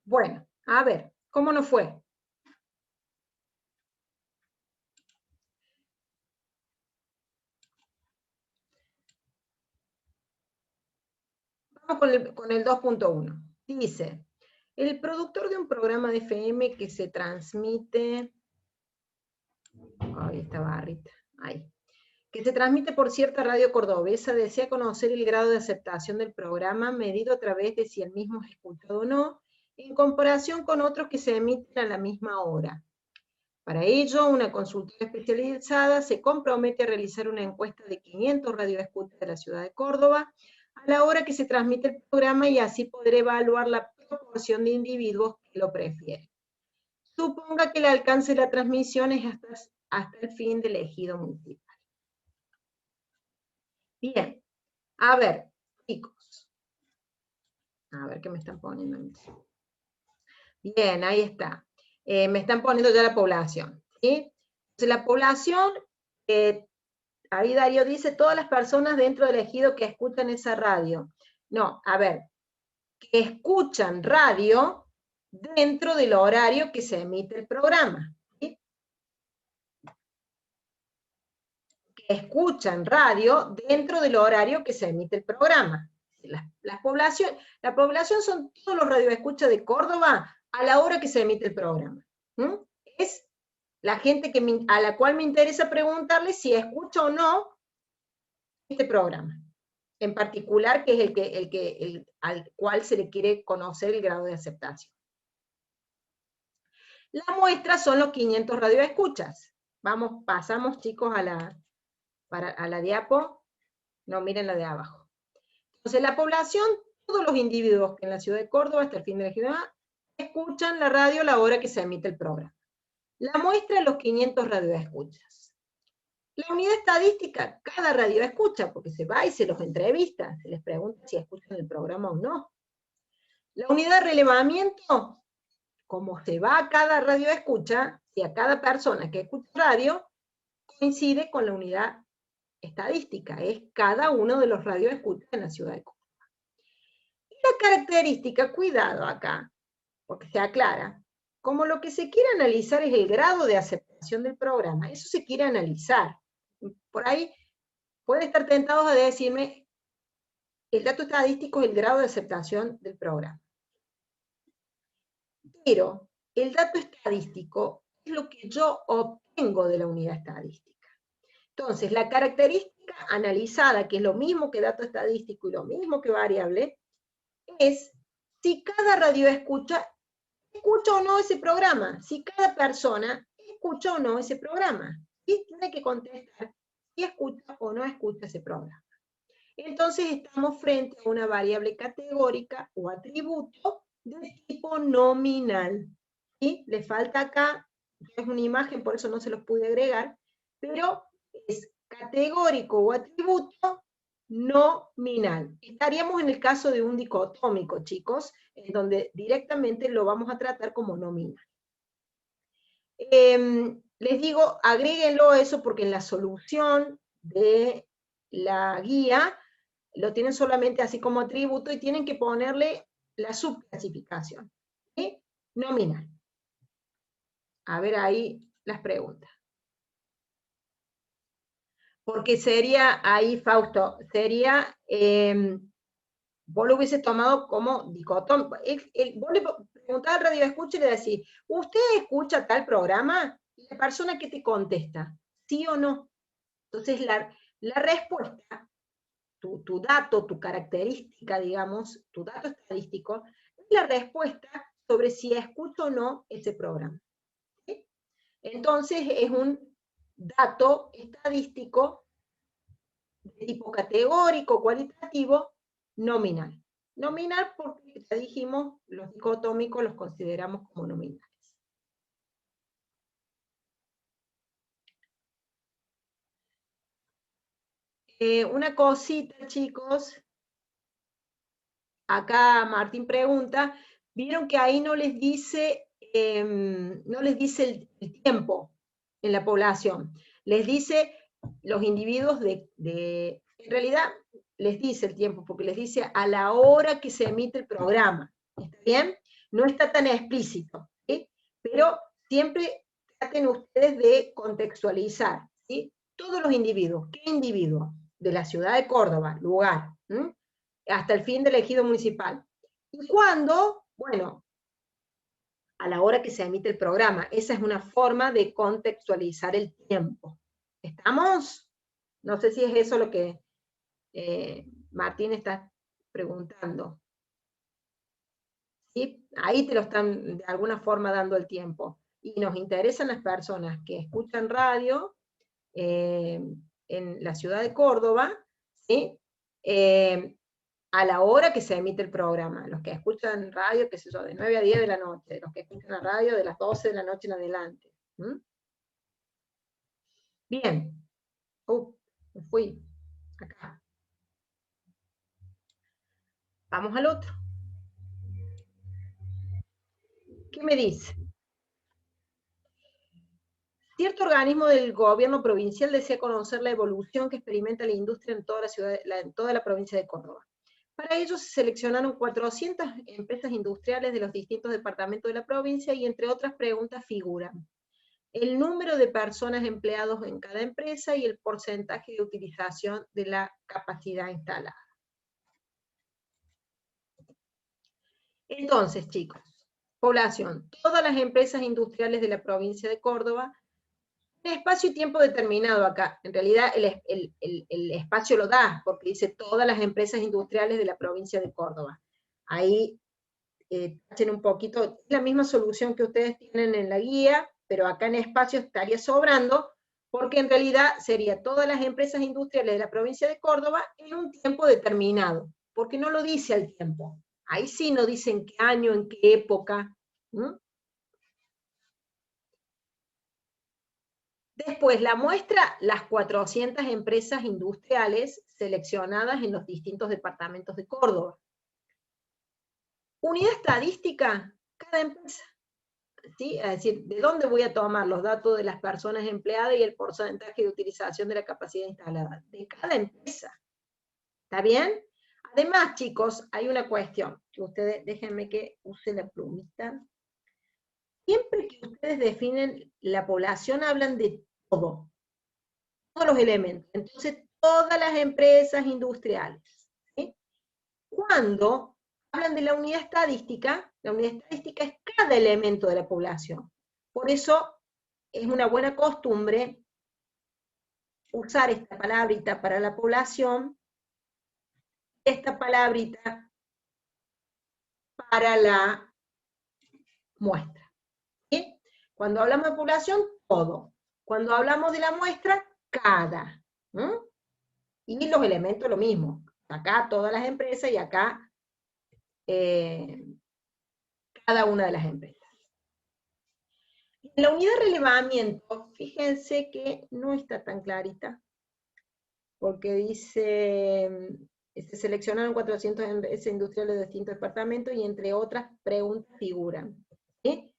Bueno, a ver, ¿cómo nos fue? Vamos con el 2.1. Dice, el productor de un programa de FM que se transmite... Ahí está barrita, ahí. Que se transmite por cierta radio cordobesa, desea conocer el grado de aceptación del programa medido a través de si el mismo es escuchado o no, en comparación con otros que se emiten a la misma hora. Para ello, una consultora especializada se compromete a realizar una encuesta de 500 radioescuchas de la ciudad de Córdoba a la hora que se transmite el programa y así poder evaluar la proporción de individuos que lo prefieren. Suponga que el alcance de la transmisión es hasta el fin del ejido municipal. Bien, a ver, chicos. A ver qué me están poniendo. Bien, ahí está. Me están poniendo ya la población. ¿Sí? Entonces, la población, ahí Darío dice, todas las personas dentro del ejido que escuchan esa radio. No, a ver, que escuchan radio dentro del horario que se emite el programa. ¿Sí? Que escuchan radio dentro del horario que se emite el programa. La población son todos los radioescuchas de Córdoba a la hora que se emite el programa. Es la gente a la cual me interesa preguntarle si escucha o no este programa. En particular, que es al cual se le quiere conocer el grado de aceptación. La muestra son los 500 radioescuchas. Vamos, pasamos, chicos, a la diapo. No, miren la de abajo. Entonces, la población, todos los individuos que en la ciudad de Córdoba, hasta el fin de la ciudad, escuchan la radio a la hora que se emite el programa. La muestra, los 500 radioescuchas. La unidad estadística, cada radioescucha, porque se va y se los entrevista, se les pregunta si escuchan el programa o no. La unidad de relevamiento, como se va a cada radioescucha, si a cada persona que escucha radio, coincide con la unidad estadística, es cada uno de los radioescuchas en la ciudad de Córdoba. Y la característica, cuidado acá, porque se aclara, como lo que se quiere analizar es el grado de aceptación del programa, eso se quiere analizar. Por ahí pueden estar tentados a decirme, El dato estadístico es el grado de aceptación del programa. Pero el dato estadístico es lo que yo obtengo de la unidad estadística. Entonces, la característica analizada, que es lo mismo que dato estadístico y lo mismo que variable, es si cada radioescucha escucha o no ese programa, si cada persona escucha o no ese programa. Y tiene que contestar si escucha o no escucha ese programa. Entonces estamos frente a una variable categórica o atributo de tipo nominal. ¿Sí? Le falta acá, es una imagen, por eso no se los pude agregar, pero es categórico o atributo nominal. Estaríamos en el caso de un dicotómico, chicos, en donde directamente lo vamos a tratar como nominal. Les digo, agréguenlo eso porque en la solución de la guía lo tienen solamente así como atributo y tienen que ponerle la subclasificación. ¿Sí? Nominal. A ver ahí las preguntas. Porque sería ahí, Fausto, sería, vos lo hubieses tomado como dicotómico. Vos le preguntás al radio escucha y le decís, ¿usted escucha tal programa? Y la persona que te contesta, ¿sí o no? Entonces la respuesta, tu dato, tu característica, digamos, tu dato estadístico, es la respuesta sobre si escucho o no ese programa. ¿Sí? Entonces es un dato estadístico de tipo categórico, cualitativo, nominal. Nominal porque ya dijimos, los dicotómicos los consideramos como nominales. Una cosita, chicos. Acá Martín pregunta, vieron que ahí no les dice el tiempo en la población. Les dice los individuos en realidad les dice el tiempo, porque les dice a la hora que se emite el programa. ¿Está bien? No está tan explícito, ¿sí? Pero siempre traten ustedes de contextualizar, ¿sí? Todos los individuos. ¿Qué individuos? De la ciudad de Córdoba, lugar, ¿sí? Hasta el fin del ejido municipal. ¿Y cuándo? Bueno, a la hora que se emite el programa. Esa es una forma de contextualizar el tiempo. ¿Estamos? No sé si es eso lo que Martín está preguntando. ¿Sí? Ahí te lo están de alguna forma dando el tiempo. Y nos interesan las personas que escuchan radio en la ciudad de Córdoba, ¿sí? A la hora que se emite el programa. Los que escuchan radio, qué sé yo, de 9 a 10 de la noche, los que escuchan la radio de las 12 de la noche en adelante. ¿Mm? Bien. Me fui. Acá. Vamos al otro. ¿Qué me dice? Cierto organismo del gobierno provincial desea conocer la evolución que experimenta la industria en toda la ciudad, en toda la provincia de Córdoba. Para ello se seleccionaron 400 empresas industriales de los distintos departamentos de la provincia y entre otras preguntas figuran el número de personas empleados en cada empresa y el porcentaje de utilización de la capacidad instalada. Entonces, chicos, población, todas las empresas industriales de la provincia de Córdoba, espacio y tiempo determinado acá. En realidad el espacio lo da, porque dice todas las empresas industriales de la provincia de Córdoba. Ahí tachen un poquito, la misma solución que ustedes tienen en la guía, pero acá en espacio estaría sobrando, porque en realidad sería todas las empresas industriales de la provincia de Córdoba en un tiempo determinado, porque no lo dice al tiempo. Ahí sí no dice en qué año, en qué época. ¿Mm? Después, la muestra, las 400 empresas industriales seleccionadas en los distintos departamentos de Córdoba. Unidad estadística, cada empresa. ¿Sí? Es decir, ¿de dónde voy a tomar los datos de las personas empleadas y el porcentaje de utilización de la capacidad instalada? De cada empresa. ¿Está bien? Además, chicos, hay una cuestión, que ustedes, déjenme que use la plumita. Siempre que ustedes definen la población, hablan de todo, todos los elementos. Entonces, todas las empresas industriales. ¿Sí? Cuando hablan de la unidad estadística es cada elemento de la población. Por eso es una buena costumbre usar esta palabrita para la población, esta palabrita para la muestra. ¿Sí? Cuando hablamos de población, todo. Cuando hablamos de la muestra, cada. ¿Mm? Y los elementos lo mismo. Acá todas las empresas y acá cada una de las empresas. En la unidad de relevamiento, fíjense que no está tan clarita, porque dice, se seleccionaron 400 empresas industriales de distintos departamentos y entre otras preguntas figuran. ¿Sí?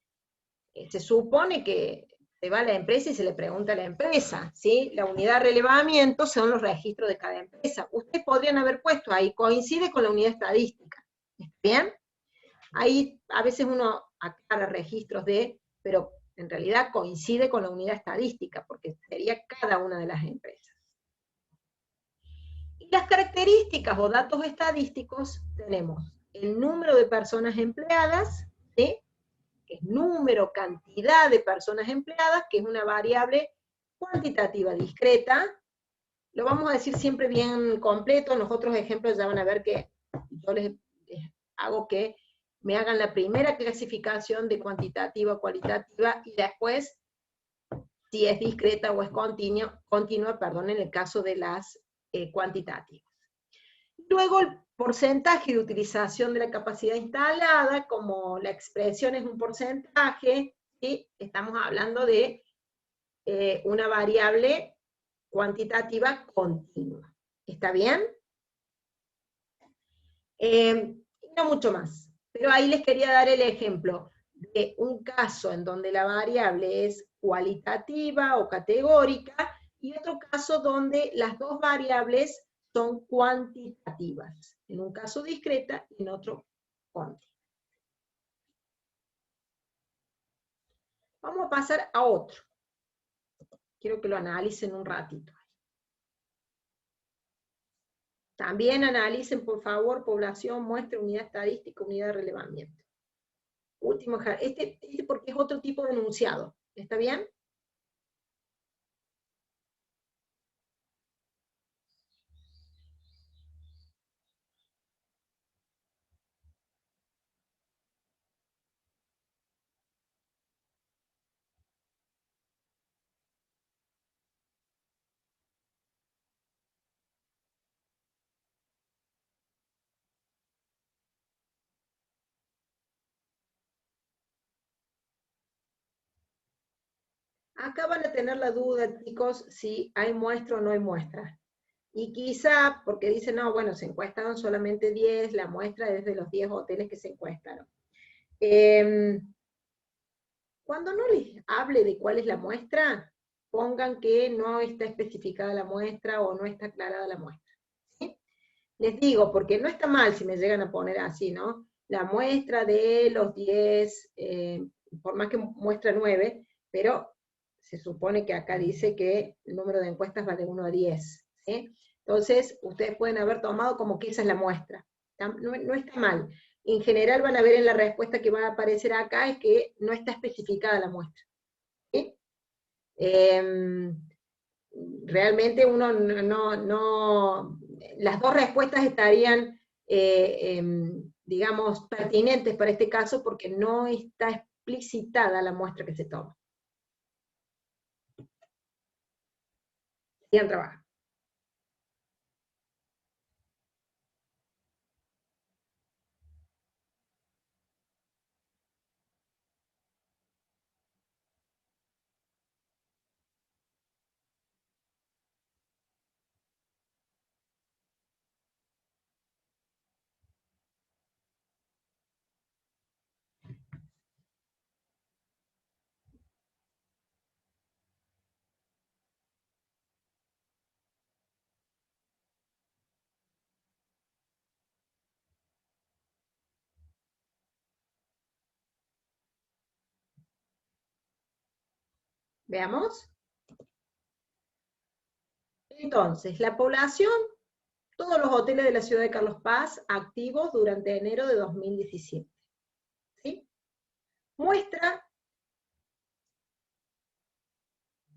Se supone que se va a la empresa y se le pregunta a la empresa, ¿sí? La unidad de relevamiento son los registros de cada empresa. Ustedes podrían haber puesto ahí, coincide con la unidad estadística. ¿Está bien? Ahí a veces uno aclara registros de, pero en realidad coincide con la unidad estadística, porque sería cada una de las empresas. Y las características o datos estadísticos tenemos el número de personas empleadas, ¿sí? Que es número, cantidad de personas empleadas, que es una variable cuantitativa discreta. Lo vamos a decir siempre bien completo, en los otros ejemplos ya van a ver que yo les hago que me hagan la primera clasificación de cuantitativa o cualitativa y después si es discreta o es continua, en el caso de las cuantitativas. Luego el porcentaje de utilización de la capacidad instalada, como la expresión es un porcentaje, ¿sí? Estamos hablando de una variable cuantitativa continua. ¿Está bien? No mucho más. Pero ahí les quería dar el ejemplo de un caso en donde la variable es cualitativa o categórica, y otro caso donde las dos variables son cuantitativas. En un caso discreta y en otro cuantitativa. Vamos a pasar a otro. Quiero que lo analicen un ratito. También analicen, por favor, población, muestra, unidad estadística, unidad de relevamiento. Último, este porque es otro tipo de enunciado. ¿Está bien? Acá van a tener la duda, chicos, si hay muestra o no hay muestra. Y quizá, porque dicen, no, bueno, se encuestaron solamente 10, la muestra es de los 10 hoteles que se encuestaron. Cuando no les hable de cuál es la muestra, pongan que no está especificada la muestra o no está aclarada la muestra. ¿Sí? Les digo, porque no está mal si me llegan a poner así, ¿no? La muestra de los 10, por más que muestra 9, pero se supone que acá dice que el número de encuestas va de 1 a 10, ¿sí? Entonces, ustedes pueden haber tomado como que esa es la muestra. No está mal. En general van a ver en la respuesta que va a aparecer acá es que no está especificada la muestra. ¿Sí? Realmente uno las dos respuestas estarían, digamos, pertinentes para este caso porque no está explicitada la muestra que se toma. Sigan trabajando. Veamos. Entonces, la población todos los hoteles de la ciudad de Carlos Paz activos durante enero de 2017. ¿Sí? Muestra,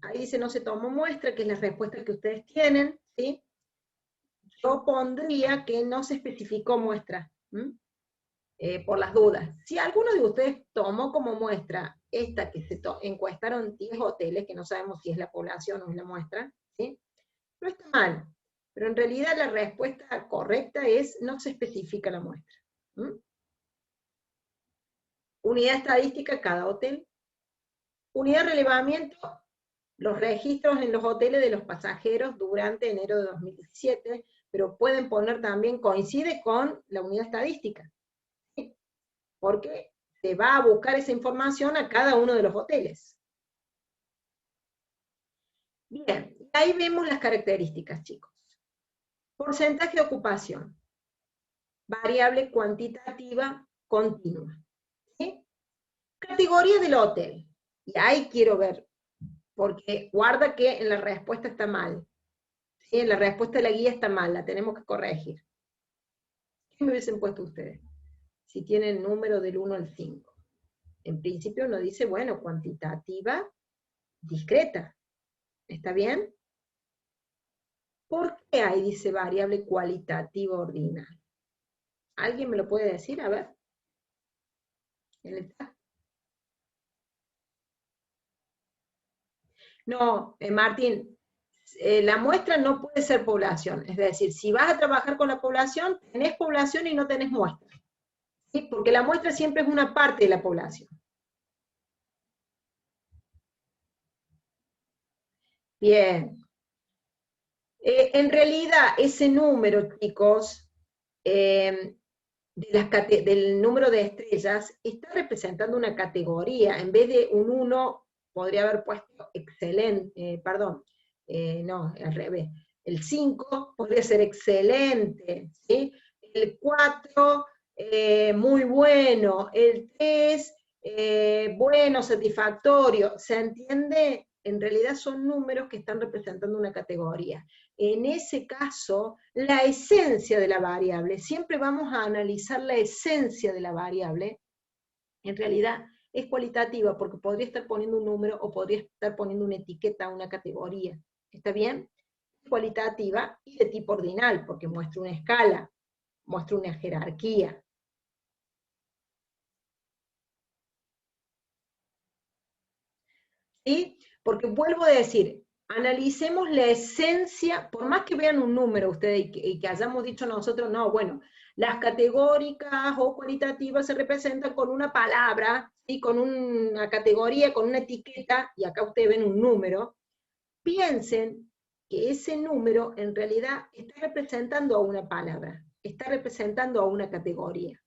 ahí dice no se tomó muestra, que es la respuesta que ustedes tienen, ¿sí? Yo pondría que no se especificó muestra, por las dudas. Si alguno de ustedes tomó como muestra esta que se encuestaron 10 hoteles, que no sabemos si es la población o es la muestra, ¿sí? No está mal, pero en realidad la respuesta correcta es no se especifica la muestra. Unidad estadística, cada hotel. Unidad de relevamiento, los registros en los hoteles de los pasajeros durante enero de 2017, pero pueden poner también, coincide con la unidad estadística, ¿sí? Porque se va a buscar esa información a cada uno de los hoteles. Bien, ahí vemos las características, chicos. Porcentaje de ocupación. Variable cuantitativa continua. ¿Sí? Categoría del hotel. Y ahí quiero ver, porque guarda que en la respuesta está mal. ¿Sí? En la respuesta de la guía está mal, la tenemos que corregir. ¿Qué me hubiesen puesto ustedes? Si tienen número del 1 al 5. En principio uno dice, bueno, cuantitativa, discreta. ¿Está bien? ¿Por qué ahí dice variable cualitativa ordinal? ¿Alguien me lo puede decir? A ver. ¿En el chat? No, Martín, la muestra no puede ser población. Es decir, si vas a trabajar con la población, tenés población y no tenés muestra. ¿Sí? Porque la muestra siempre es una parte de la población. Bien. En realidad, ese número, chicos, del número de estrellas, está representando una categoría. En vez de un 1, podría haber puesto excelente, no, al revés. El 5 podría ser excelente, ¿sí? El 4, muy bueno. El 3, bueno, satisfactorio. ¿Se entiende? En realidad son números que están representando una categoría. En ese caso, la esencia de la variable, siempre vamos a analizar la esencia de la variable, en realidad es cualitativa, porque podría estar poniendo un número o podría estar poniendo una etiqueta a una categoría. ¿Está bien? Cualitativa y de tipo ordinal, porque muestra una escala, muestra una jerarquía. ¿Sí? Porque vuelvo a decir, analicemos la esencia, por más que vean un número ustedes y que hayamos dicho nosotros, no, bueno, las categóricas o cualitativas se representan con una palabra, ¿sí? Con una categoría, con una etiqueta, y acá ustedes ven un número. Piensen que ese número en realidad está representando a una palabra, está representando a una categoría.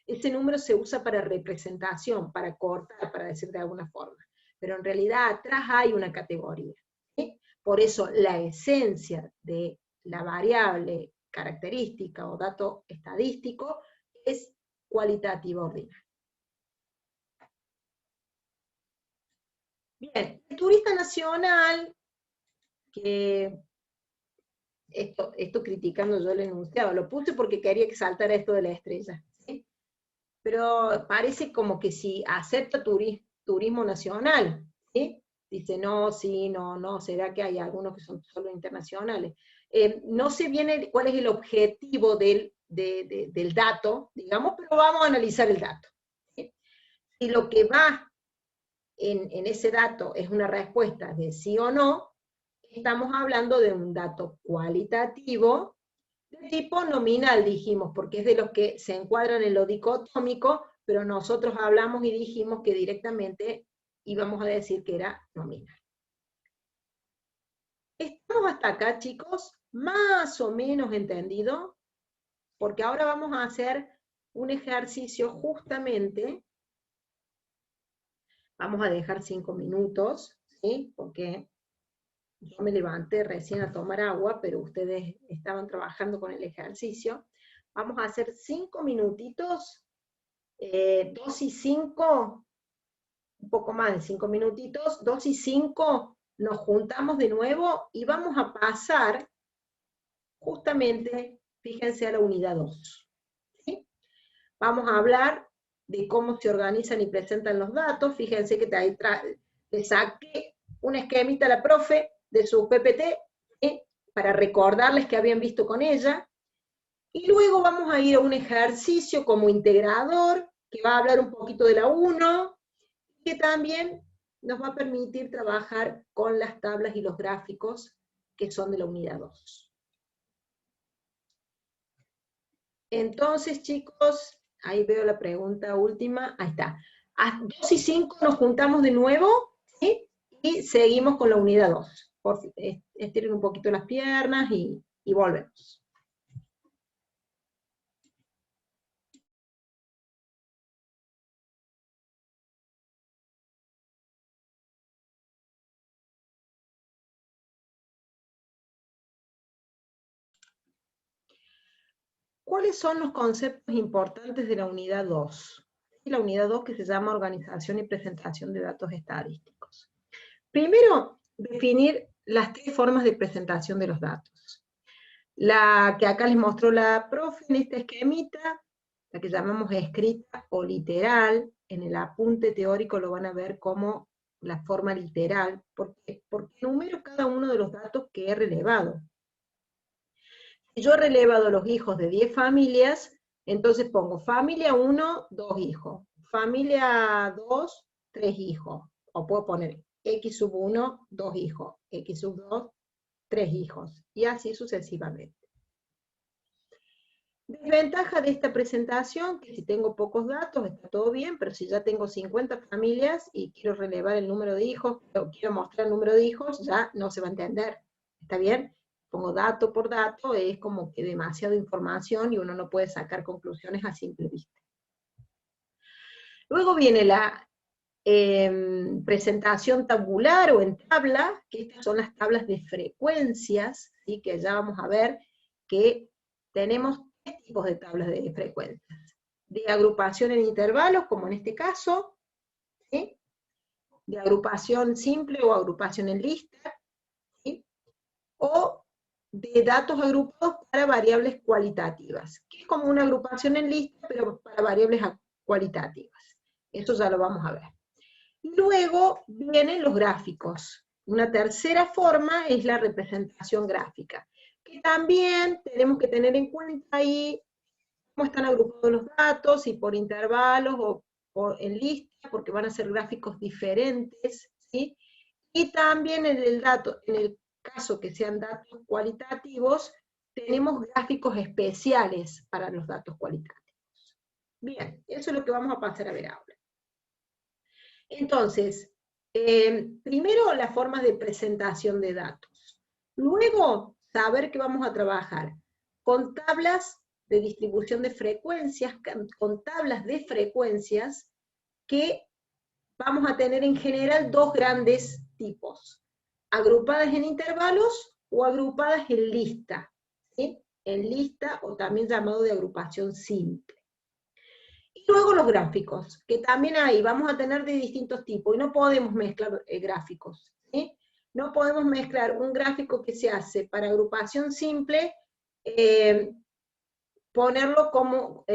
Ese número se usa para representación, para cortar, para decir de alguna forma. Pero en realidad atrás hay una categoría. ¿Sí? Por eso la esencia de la variable característica o dato estadístico es cualitativa ordinal. Bien, el turista nacional, que esto criticando yo el enunciado, lo puse porque quería que saltara esto de la estrella, ¿sí? Pero parece como que si acepta turismo nacional, ¿sí? Dice no, sí, no, no, será que hay algunos que son solo internacionales. No sé bien cuál es el objetivo del dato, digamos, pero vamos a analizar el dato. ¿Sí? Si lo que va en ese dato es una respuesta de sí o no, estamos hablando de un dato cualitativo de tipo nominal, dijimos, porque es de los que se encuadran en lo dicotómico, pero nosotros hablamos y dijimos que directamente íbamos a decir que era nominal. ¿Estamos hasta acá, chicos? Más o menos entendido, porque ahora vamos a hacer un ejercicio justamente, vamos a dejar 5 minutos, ¿sí? Porque yo me levanté recién a tomar agua, pero ustedes estaban trabajando con el ejercicio. Vamos a hacer 5 minutitos, 2 y 5, un poco más de 5 minutitos, 2 y 5, nos juntamos de nuevo y vamos a pasar justamente, fíjense a la unidad 2. ¿Sí? Vamos a hablar de cómo se organizan y presentan los datos. Fíjense que ahí le saqué un esquemita a la profe de su PPT, ¿sí? Para recordarles que habían visto con ella. Y luego vamos a ir a un ejercicio como integrador, que va a hablar un poquito de la 1, que también nos va a permitir trabajar con las tablas y los gráficos que son de la unidad 2. Entonces, chicos, ahí veo la pregunta última, ahí está. A 2 y 5 nos juntamos de nuevo, ¿sí? Y seguimos con la unidad 2. Estiren un poquito las piernas y volvemos. ¿Cuáles son los conceptos importantes de la unidad 2? La unidad 2 que se llama Organización y Presentación de Datos Estadísticos. Primero, definir las 3 formas de presentación de los datos. La que acá les mostró la profe en esta esquemita, la que llamamos escrita o literal, en el apunte teórico lo van a ver como la forma literal, porque enumero cada uno de los datos que he relevado. Si yo he relevado los hijos de 10 familias, entonces pongo familia 1, 2 hijos, familia 2, 3 hijos, o puedo poner X sub 1, 2 hijos, X sub 2, 3 hijos, y así sucesivamente. Desventaja de esta presentación, que si tengo pocos datos está todo bien, pero si ya tengo 50 familias y quiero relevar el número de hijos, o quiero mostrar el número de hijos, ya no se va a entender. ¿Está bien? Pongo dato por dato, es como que demasiada información y uno no puede sacar conclusiones a simple vista. Luego viene la presentación tabular o en tabla, que estas son las tablas de frecuencias, ¿sí? Que ya vamos a ver que tenemos 3 tipos de tablas de frecuencias. De agrupación en intervalos, como en este caso, ¿sí? De agrupación simple o agrupación en lista, ¿sí? O de datos agrupados para variables cualitativas, que es como una agrupación en lista, pero para variables cualitativas. Eso ya lo vamos a ver. Luego vienen los gráficos. Una tercera forma es la representación gráfica, que también tenemos que tener en cuenta ahí cómo están agrupados los datos, si por intervalos o en lista, porque van a ser gráficos diferentes, ¿sí? Y también en el caso que sean datos cualitativos, tenemos gráficos especiales para los datos cualitativos. Bien, eso es lo que vamos a pasar a ver ahora. Entonces, primero las formas de presentación de datos. Luego, saber que vamos a trabajar con tablas de distribución de frecuencias, con tablas de frecuencias que vamos a tener en general 2 grandes tipos, agrupadas en intervalos o agrupadas en lista, ¿sí? En lista o también llamado de agrupación simple. Y luego los gráficos, que también ahí vamos a tener de distintos tipos, y no podemos mezclar gráficos, ¿sí? No podemos mezclar un gráfico que se hace para agrupación simple, ponerlo como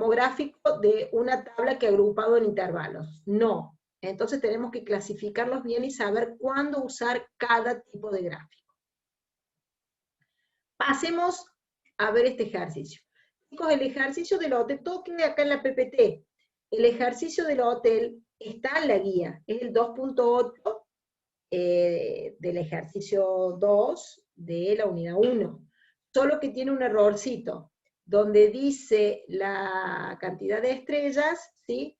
gráfico de una tabla que ha agrupado en intervalos. No. Entonces tenemos que clasificarlos bien y saber cuándo usar cada tipo de gráfico. Pasemos a ver este ejercicio. Chicos, el ejercicio del hotel, todo queda acá en la PPT. El ejercicio del hotel está en la guía, es el 2.8 del ejercicio 2 de la unidad 1. Solo que tiene un errorcito, donde dice la cantidad de estrellas, ¿sí?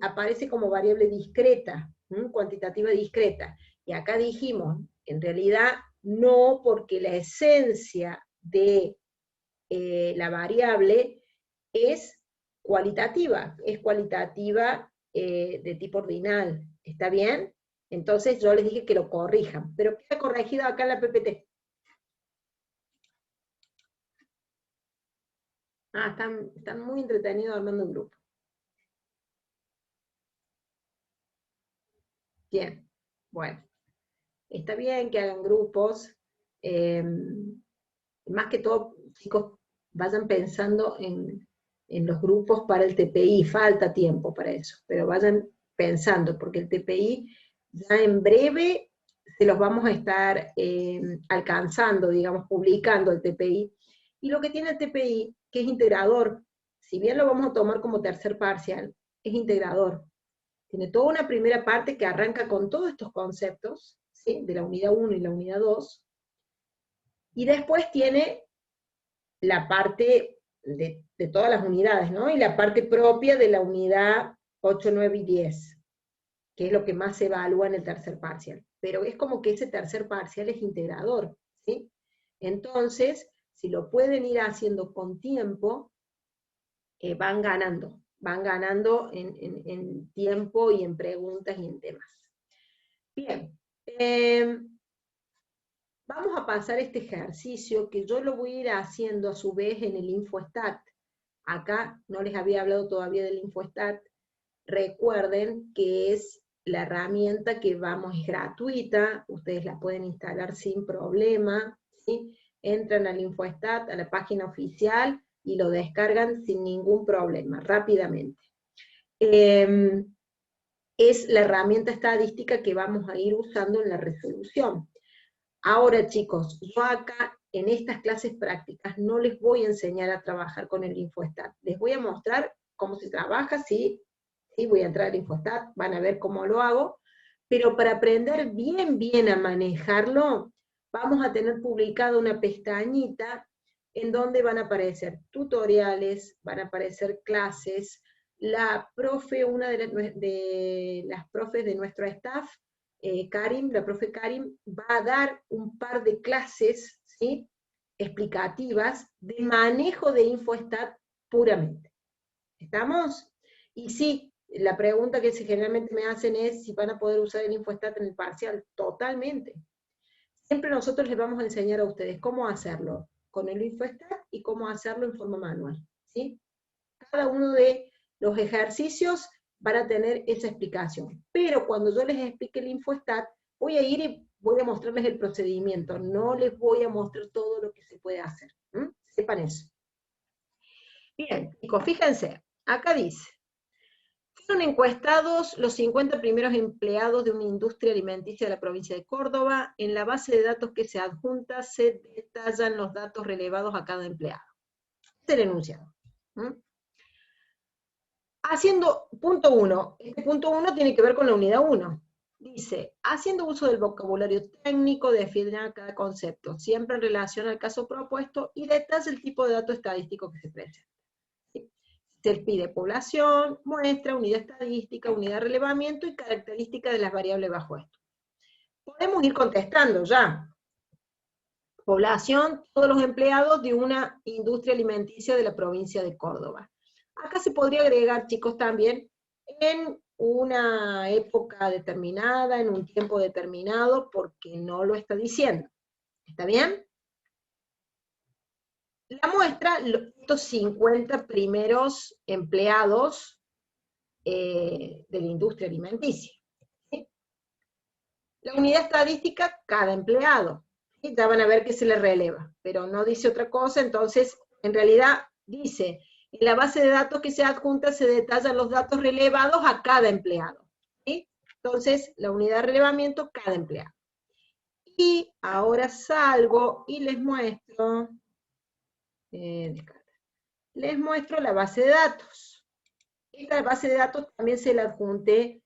Aparece como variable discreta, cuantitativa discreta. Y acá dijimos, en realidad no, porque la esencia de la variable es cualitativa de tipo ordinal, ¿está bien? Entonces yo les dije que lo corrijan, pero queda corregido acá en la PPT. Ah, están muy entretenidos armando un grupo. Bien, bueno, está bien que hagan grupos, más que todo, chicos, vayan pensando en los grupos para el TPI, falta tiempo para eso, pero vayan pensando, porque el TPI ya en breve se los vamos a estar alcanzando, digamos, publicando el TPI. Y lo que tiene el TPI, que es integrador, si bien lo vamos a tomar como tercer parcial, es integrador. Tiene toda una primera parte que arranca con todos estos conceptos, ¿sí?, de la unidad 1 y la unidad 2, y después tiene la parte de todas las unidades, ¿no? Y la parte propia de la unidad 8, 9 y 10, que es lo que más se evalúa en el tercer parcial. Pero es como que ese tercer parcial es integrador, ¿sí? Entonces, si lo pueden ir haciendo con tiempo, van ganando en tiempo y en preguntas y en temas. Bien, vamos a pasar este ejercicio que yo lo voy a ir haciendo a su vez en el InfoStat. Acá no les había hablado todavía del InfoStat. Recuerden que es la herramienta que es gratuita, ustedes la pueden instalar sin problema, ¿sí? Entran al InfoStat, a la página oficial, y lo descargan sin ningún problema, rápidamente. Es la herramienta estadística que vamos a ir usando en la resolución. Ahora, chicos, yo acá en estas clases prácticas no les voy a enseñar a trabajar con el InfoStat. Les voy a mostrar cómo se trabaja, sí, voy a entrar al InfoStat, van a ver cómo lo hago, pero para aprender bien a manejarlo, vamos a tener publicada una pestañita en donde van a aparecer tutoriales, van a aparecer clases. La profe, una de las profes de nuestro staff, Karim, la profe Karim, va a dar un par de clases, ¿sí?, explicativas de manejo de InfoStat puramente. ¿Estamos? Y sí, la pregunta que generalmente me hacen es si van a poder usar el InfoStat en el parcial. Totalmente. Siempre nosotros les vamos a enseñar a ustedes cómo hacerlo con el InfoStat y cómo hacerlo en forma manual, ¿sí? Cada uno de los ejercicios van a tener esa explicación. Pero cuando yo les explique el InfoStat, voy a ir y voy a mostrarles el procedimiento. No les voy a mostrar todo lo que se puede hacer. Sepan eso. Bien, chicos, fíjense, acá dice, fueron encuestados los 50 primeros empleados de una industria alimenticia de la provincia de Córdoba. En la base de datos que se adjunta se detallan los datos relevados a cada empleado. Este es el enunciado. Haciendo, punto 1, este punto 1 tiene que ver con la unidad 1. Dice, haciendo uso del vocabulario técnico, define cada concepto, siempre en relación al caso propuesto, y detalla el tipo de dato estadístico que se presenta. ¿Sí? Se pide población, muestra, unidad estadística, unidad de relevamiento y características de las variables bajo esto. Podemos ir contestando ya. Población, todos los empleados de una industria alimenticia de la provincia de Córdoba. Acá se podría agregar, chicos, también en una época determinada, en un tiempo determinado, porque no lo está diciendo. ¿Está bien? La muestra, estos 50 primeros empleados de la industria alimenticia. ¿Sí? La unidad estadística, cada empleado. ¿Sí? Ya van a ver que se le releva, pero no dice otra cosa, entonces, en realidad, dice, en la base de datos que se adjunta se detallan los datos relevados a cada empleado. ¿Sí? Entonces, la unidad de relevamiento, cada empleado. Y ahora salgo y les muestro, la base de datos. Esta base de datos también se la adjunté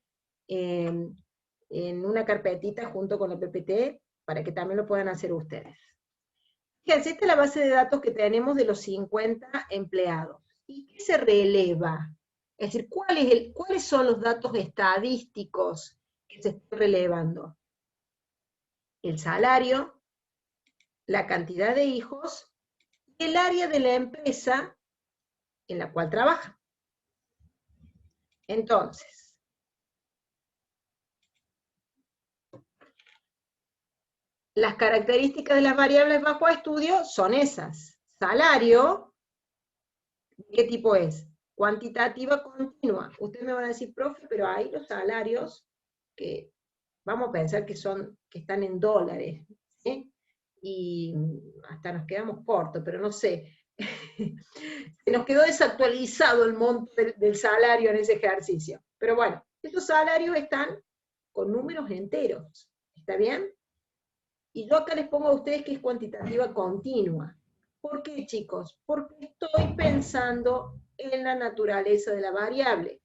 en una carpetita junto con la PPT, para que también lo puedan hacer ustedes. Fíjense, esta es la base de datos que tenemos de los 50 empleados. ¿Y qué se releva? Es decir, ¿cuáles son los datos estadísticos que se están relevando? El salario, la cantidad de hijos y el área de la empresa en la cual trabaja. Entonces, las características de las variables bajo estudio son esas. Salario, ¿qué tipo es? Cuantitativa continua. Ustedes me van a decir, profe, pero hay los salarios que vamos a pensar que están en dólares, ¿sí? y hasta nos quedamos cortos, pero no sé. Se nos quedó desactualizado el monto del salario en ese ejercicio. Pero bueno, estos salarios están con números enteros. ¿Está bien? Y yo acá les pongo a ustedes que es cuantitativa continua. ¿Por qué, chicos? Porque estoy pensando en la naturaleza de la variable.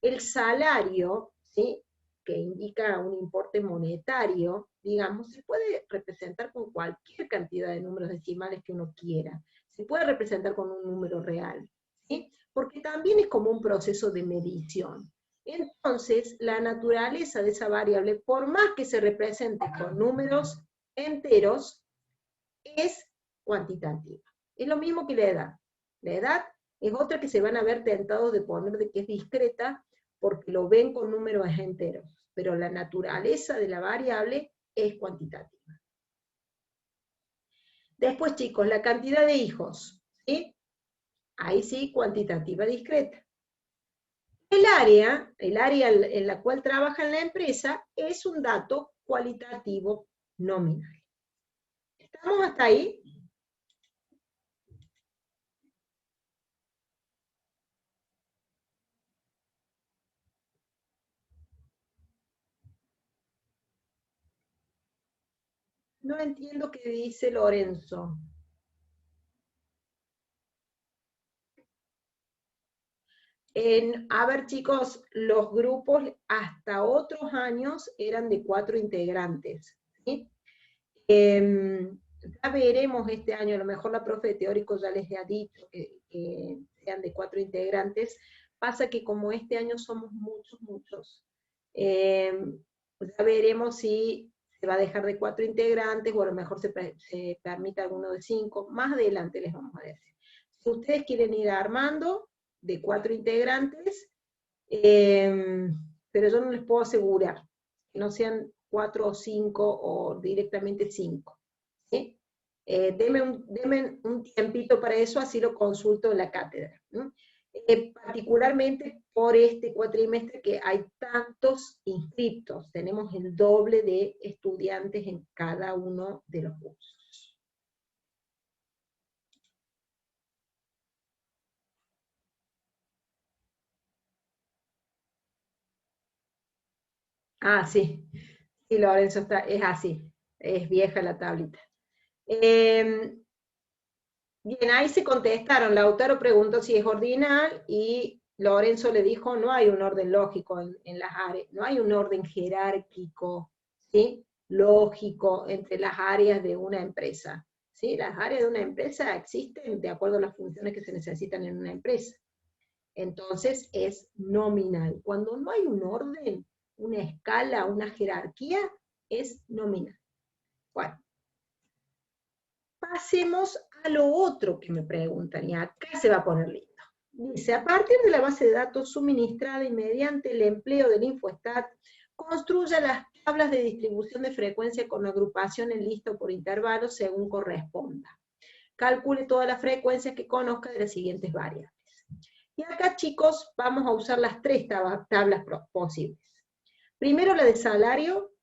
El salario, ¿sí?, que indica un importe monetario, digamos, se puede representar con cualquier cantidad de números decimales que uno quiera. Se puede representar con un número real, ¿sí? Porque también es como un proceso de medición. Entonces, la naturaleza de esa variable, por más que se represente con números enteros, es cuantitativa. Es lo mismo que la edad. La edad es otra que se van a ver tentados de poner de que es discreta porque lo ven con números enteros, pero la naturaleza de la variable es cuantitativa. Después, chicos, la cantidad de hijos, ¿sí? Ahí sí, cuantitativa discreta. El área en la cual trabaja en la empresa es un dato cualitativo nominal. ¿Estamos hasta ahí? No entiendo qué dice Lorenzo. A ver, chicos, los grupos hasta otros años eran de 4 integrantes, ¿sí? Ya veremos este año, a lo mejor la profe de teórico ya les ha dicho que sean de 4 integrantes. Pasa que como este año somos muchos, ya veremos si se va a dejar de 4 integrantes o a lo mejor se permite alguno de 5. Más adelante les vamos a decir. Si ustedes quieren ir armando de 4 integrantes, pero yo no les puedo asegurar que no sean 4 o 5 o directamente 5. ¿Sí? Denme un tiempito para eso, así lo consulto en la cátedra. Particularmente por este cuatrimestre que hay tantos inscriptos, tenemos el doble de estudiantes en cada uno de los cursos. Ah, sí, sí, Lorenzo, es así, es vieja la tablita. Bien, ahí se contestaron. Lautaro preguntó si es ordinal y Lorenzo le dijo no hay un orden lógico en las áreas, no hay un orden jerárquico, ¿sí?, lógico entre las áreas de una empresa. ¿Sí? Las áreas de una empresa existen de acuerdo a las funciones que se necesitan en una empresa. Entonces es nominal. Cuando no hay un orden, una escala, una jerarquía, es nominal. Bueno, pasemos a lo otro que me preguntan, y acá se va a poner lindo. Dice, a partir de la base de datos suministrada y mediante el empleo del InfoStat, construya las tablas de distribución de frecuencia con agrupación en lista o por intervalos según corresponda. Calcule todas las frecuencias que conozca de las siguientes variables. Y acá, chicos, vamos a usar las 3 tablas posibles. Primero la de salario,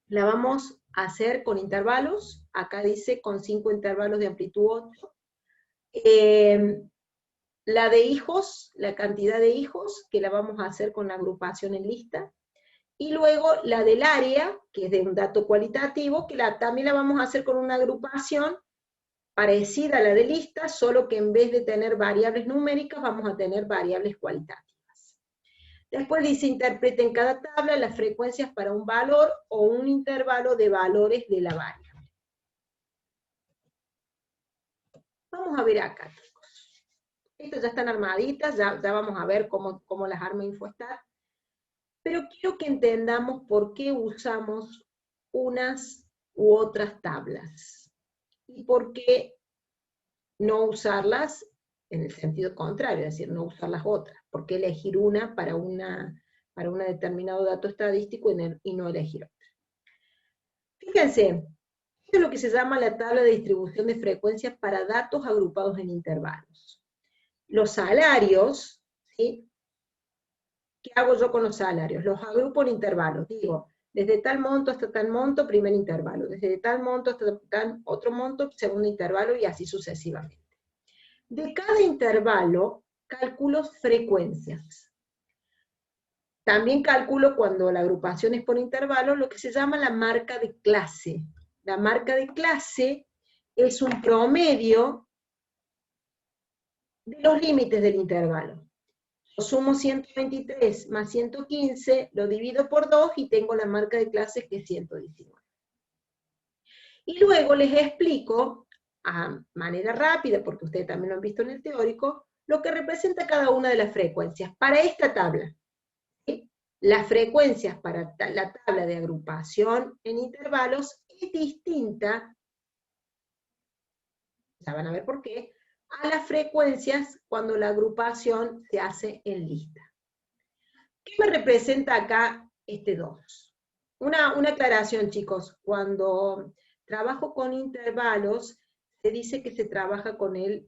la vamos a hacer con intervalos. Acá dice con 5 intervalos de amplitud 8. La de hijos, la cantidad de hijos, que la vamos a hacer con la agrupación en lista. Y luego la del área, que es de un dato cualitativo, que también la vamos a hacer con una agrupación parecida a la de lista, solo que en vez de tener variables numéricas, vamos a tener variables cualitativas. Después dice, interprete en cada tabla las frecuencias para un valor o un intervalo de valores de la variable. Vamos a ver acá, chicos. Estas ya están armaditas, ya vamos a ver cómo las arma InfoStat. Pero quiero que entendamos por qué usamos unas u otras tablas. Y por qué no usarlas en el sentido contrario, es decir, no usar las otras. ¿Por qué elegir una para un determinado dato estadístico y no elegir otra? Fíjense, esto es lo que se llama la tabla de distribución de frecuencias para datos agrupados en intervalos. Los salarios, ¿sí? ¿Qué hago yo con los salarios? Los agrupo en intervalos. Digo, Desde tal monto hasta tal monto, primer intervalo. Desde tal monto hasta tal otro monto, segundo intervalo, y así sucesivamente. De cada intervalo, calculo frecuencias. También calculo, cuando la agrupación es por intervalo, lo que se llama la marca de clase. La marca de clase es un promedio de los límites del intervalo. Yo sumo 123 más 115, lo divido por 2 y tengo la marca de clase, que es 119. Y luego les explico, a manera rápida, porque ustedes también lo han visto en el teórico, lo que representa cada una de las frecuencias para esta tabla. ¿Sí? Las frecuencias para la tabla de agrupación en intervalos es distinta, ya van a ver por qué, a las frecuencias cuando la agrupación se hace en lista. ¿Qué me representa acá este 2? Una aclaración, chicos. Cuando trabajo con intervalos, se dice que se trabaja con el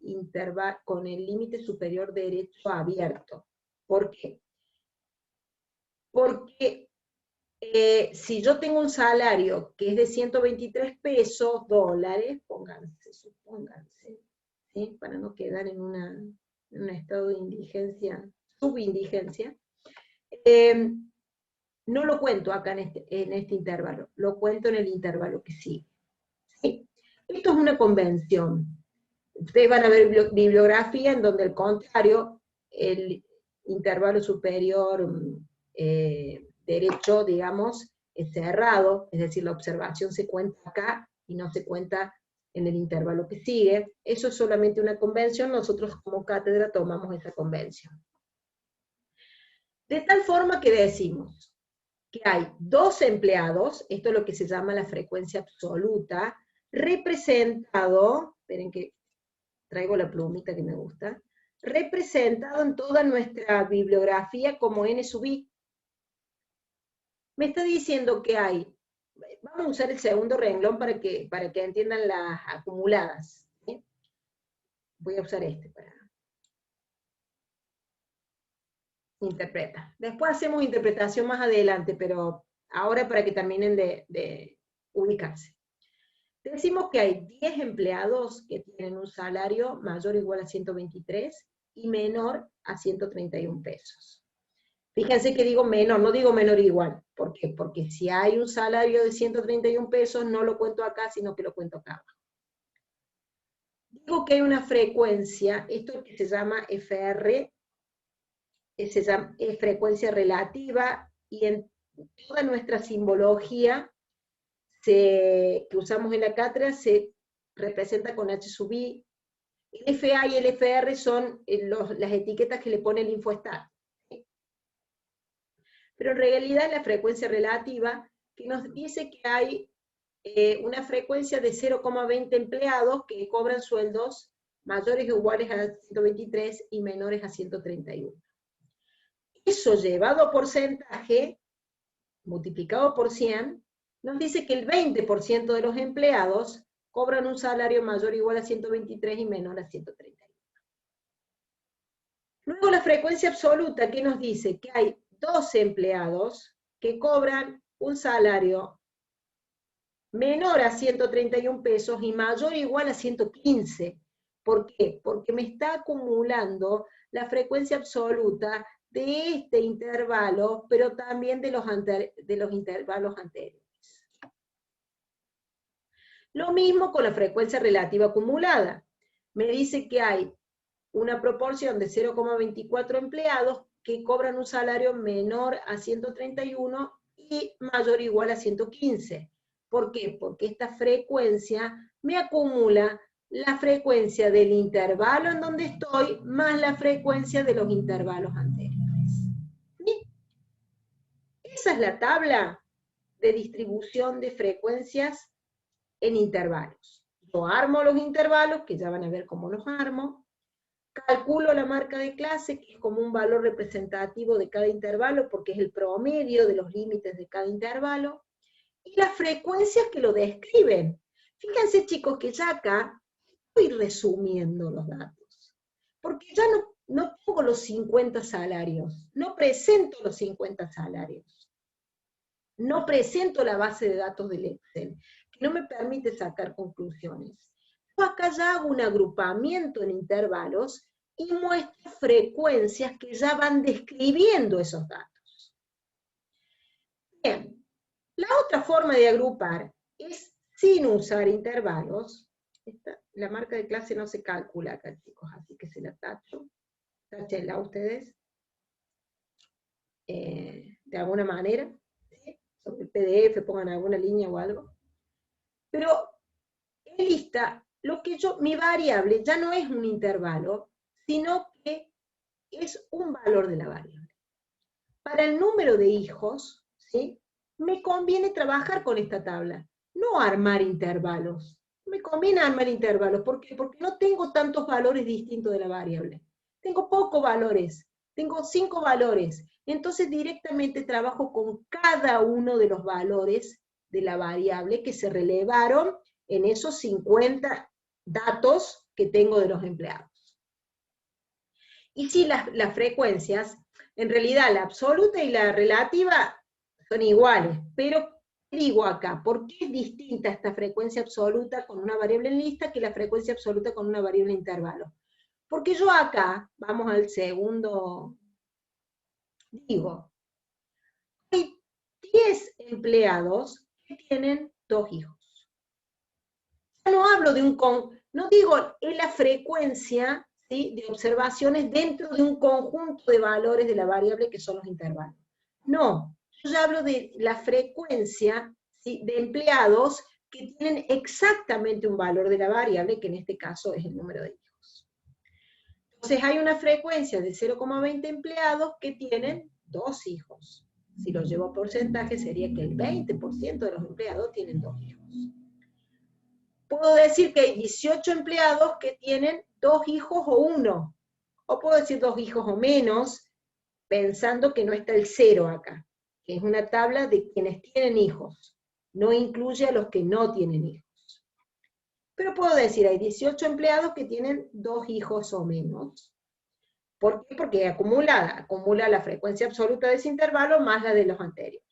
límite superior derecho abierto. ¿Por qué? Porque si yo tengo un salario que es de 123 pesos, dólares, supónganse, ¿sí? Para no quedar en un estado de indigencia, subindigencia, no lo cuento acá en este intervalo, lo cuento en el intervalo que sigue. ¿Sí? Esto es una convención. Ustedes van a ver bibliografía en donde, al contrario, el intervalo superior derecho, digamos, es cerrado, es decir, la observación se cuenta acá y no se cuenta en el intervalo que sigue. Eso es solamente una convención, nosotros como cátedra tomamos esa convención. De tal forma que decimos que hay 2 empleados, esto es lo que se llama la frecuencia absoluta, representado, esperen que traigo la plumita que me gusta, representado en toda nuestra bibliografía como n sub i. Me está diciendo que hay, vamos a usar el segundo renglón para que entiendan las acumuladas. ¿Sí? Voy a usar este para interpreta. Después hacemos interpretación más adelante, pero ahora para que terminen de ubicarse. Decimos que hay 10 empleados que tienen un salario mayor o igual a 123 y menor a 131 pesos. Fíjense que digo menor, no digo menor igual. ¿Por qué? Porque si hay un salario de 131 pesos, no lo cuento acá, sino que lo cuento acá abajo. Digo que hay una frecuencia, esto que se llama FR, es frecuencia relativa, y en toda nuestra simbología que usamos en la cátedra se representa con H sub i. El FA y el FR son las etiquetas que le pone el InfoStat. ¿Sí? Pero en realidad la frecuencia relativa, que nos dice que hay una frecuencia de 0,20 empleados que cobran sueldos mayores o iguales a 123 y menores a 131. Eso llevado a porcentaje, multiplicado por 100, nos dice que el 20% de los empleados cobran un salario mayor o igual a 123 y menor a 131. Luego la frecuencia absoluta, que nos dice que hay 12 empleados que cobran un salario menor a 131 pesos y mayor o igual a 115. ¿Por qué? Porque me está acumulando la frecuencia absoluta de este intervalo, pero también de los intervalos anteriores. Lo mismo con la frecuencia relativa acumulada. Me dice que hay una proporción de 0,24 empleados que cobran un salario menor a 131 y mayor o igual a 115. ¿Por qué? Porque esta frecuencia me acumula la frecuencia del intervalo en donde estoy más la frecuencia de los intervalos anteriores. ¿Sí? Esa es la tabla de distribución de frecuencias en intervalos. Yo armo los intervalos, que ya van a ver cómo los armo, calculo la marca de clase, que es como un valor representativo de cada intervalo, porque es el promedio de los límites de cada intervalo, y las frecuencias que lo describen. Fíjense, chicos, que ya acá estoy resumiendo los datos, porque ya no pongo los 50 salarios, no presento los 50 salarios. no presento la base de datos del Excel, que no me permite sacar conclusiones. Yo acá ya hago un agrupamiento en intervalos y muestro frecuencias que ya van describiendo esos datos. Bien, la otra forma de agrupar es sin usar intervalos. La marca de clase no se calcula acá, chicos, así que se la tacho. Táchenla ustedes. De alguna manera, ¿sí? Sobre el PDF, pongan alguna línea o algo. Pero en lista, mi variable ya no es un intervalo, sino que es un valor de la variable. Para el número de hijos, ¿sí? Me conviene trabajar con esta tabla, no armar intervalos. Me conviene armar intervalos, ¿por qué? Porque no tengo tantos valores distintos de la variable. Tengo pocos valores, tengo 5 valores. Entonces directamente trabajo con cada uno de los valores de la variable que se relevaron en esos 50 datos que tengo de los empleados. Y sí, las frecuencias, en realidad la absoluta y la relativa son iguales, pero ¿qué digo acá? ¿Por qué es distinta esta frecuencia absoluta con una variable en lista que la frecuencia absoluta con una variable en intervalo? Porque yo acá, vamos al segundo, digo, hay 10 empleados que tienen 2 hijos. Ya no hablo de no digo es la frecuencia, ¿sí?, de observaciones dentro de un conjunto de valores de la variable que son los intervalos. No, yo ya hablo de la frecuencia, ¿sí?, de empleados que tienen exactamente un valor de la variable, que en este caso es el número de hijos. Entonces hay una frecuencia de 0,20 empleados que tienen 2 hijos. Si lo llevo a porcentaje sería que el 20% de los empleados tienen 2 hijos. Puedo decir que hay 18 empleados que tienen 2 hijos o 1. O puedo decir 2 hijos o menos, pensando que no está el 0 acá, que es una tabla de quienes tienen hijos. No incluye a los que no tienen hijos. Pero puedo decir, hay 18 empleados que tienen 2 hijos o menos. ¿Por qué? Porque acumula la frecuencia absoluta de ese intervalo más la de los anteriores.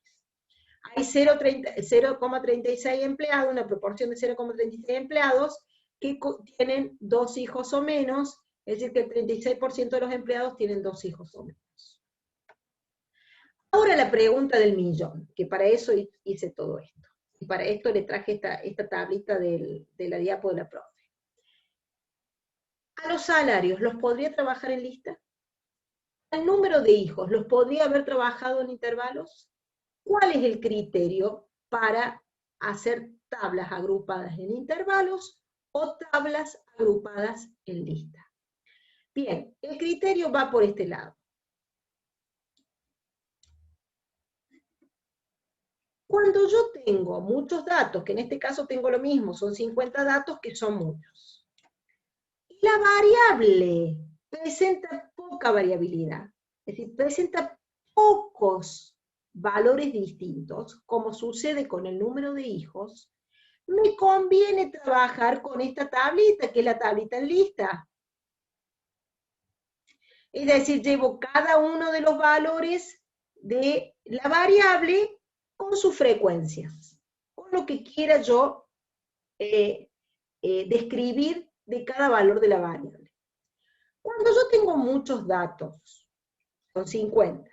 Hay 0,36 empleados, una proporción de 0,36 empleados que tienen 2 hijos o menos, es decir, que el 36% de los empleados tienen 2 hijos o menos. Ahora la pregunta del millón, que para eso hice todo esto. Y para esto le traje esta tablita de la diapo de la profe. ¿A los salarios los podría trabajar en lista? ¿Al número de hijos los podría haber trabajado en intervalos? ¿Cuál es el criterio para hacer tablas agrupadas en intervalos o tablas agrupadas en lista? Bien, el criterio va por este lado. Cuando yo tengo muchos datos, que en este caso tengo lo mismo, son 50 datos que son muchos, y la variable presenta poca variabilidad, es decir, presenta pocos valores distintos, como sucede con el número de hijos, me conviene trabajar con esta tablita, que es la tablita en lista. Es decir, llevo cada uno de los valores de la variable con sus frecuencias, con lo que quiera yo describir de cada valor de la variable. Cuando yo tengo muchos datos, son 50,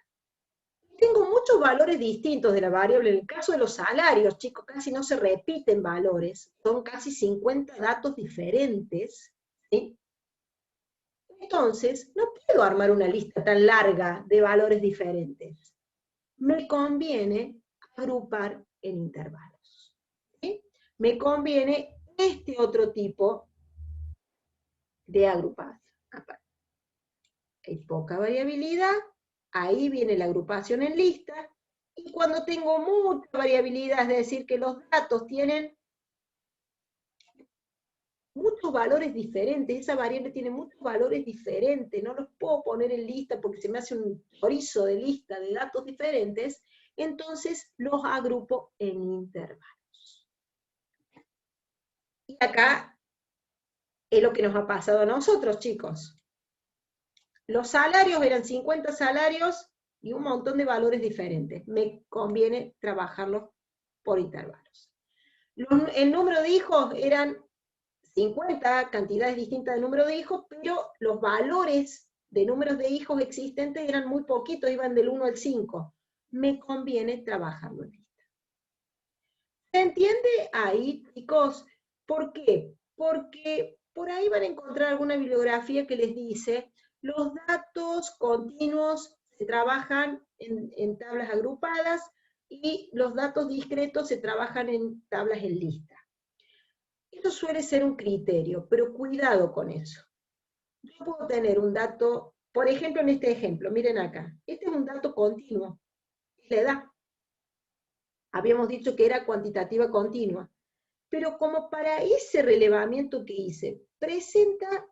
tengo muchos valores distintos de la variable. En el caso de los salarios, chicos, casi no se repiten valores, son casi 50 datos diferentes, ¿sí? Entonces, no puedo armar una lista tan larga de valores diferentes. Me conviene agrupar en intervalos, ¿sí? Me conviene este otro tipo de agrupación. Hay poca variabilidad, ahí viene la agrupación en lista, y cuando tengo mucha variabilidad, es decir, que los datos tienen muchos valores diferentes, esa variable tiene muchos valores diferentes, no los puedo poner en lista porque se me hace un chorizo de lista de datos diferentes, entonces los agrupo en intervalos. Y acá es lo que nos ha pasado a nosotros, chicos. Los salarios eran 50 salarios y un montón de valores diferentes. Me conviene trabajarlos por intervalos. El número de hijos eran 50 cantidades distintas de número de hijos, pero los valores de números de hijos existentes eran muy poquitos, iban del 1 al 5. Me conviene trabajarlo en lista. ¿Se entiende ahí, chicos? ¿Por qué? Porque por ahí van a encontrar alguna bibliografía que les dice los datos continuos se trabajan en tablas agrupadas y los datos discretos se trabajan en tablas en lista. Esto suele ser un criterio, pero cuidado con eso. Yo puedo tener un dato, por ejemplo, en este ejemplo, miren acá, este es un dato continuo, es la edad. Habíamos dicho que era cuantitativa continua, pero como para ese relevamiento que hice presenta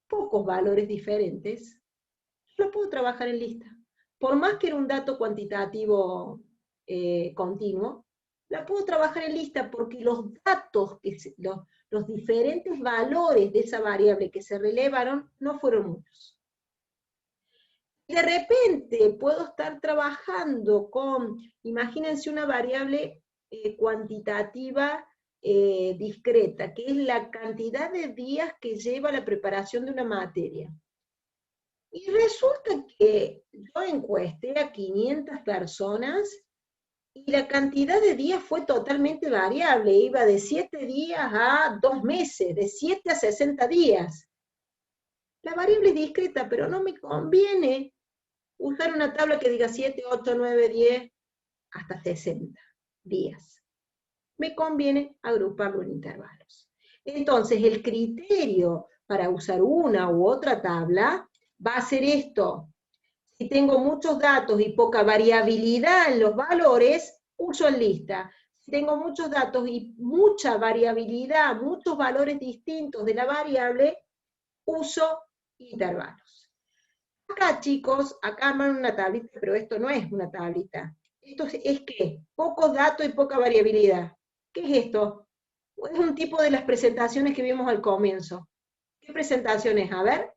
pocos valores diferentes, yo lo puedo trabajar en lista. Por más que era un dato cuantitativo continuo, la puedo trabajar en lista porque los datos, los diferentes valores de esa variable que se relevaron no fueron muchos. De repente puedo estar trabajando con, imagínense una variable cuantitativa discreta, que es la cantidad de días que lleva la preparación de una materia. Y resulta que yo encuesté a 500 personas y la cantidad de días fue totalmente variable, iba de 7 días a 2 meses, de 7 a 60 días. La variable es discreta, pero no me conviene usar una tabla que diga 7, 8, 9, 10, hasta 60 días. Me conviene agruparlo en intervalos. Entonces, el criterio para usar una u otra tabla va a ser esto. Si tengo muchos datos y poca variabilidad en los valores, uso en lista. Si tengo muchos datos y mucha variabilidad, muchos valores distintos de la variable, uso intervalos. Acá, chicos, acá arman una tablita, pero esto no es una tablita. Esto es ¿qué? Pocos datos y poca variabilidad. ¿Qué es esto? Es un tipo de las presentaciones que vimos al comienzo. ¿Qué presentaciones? A ver.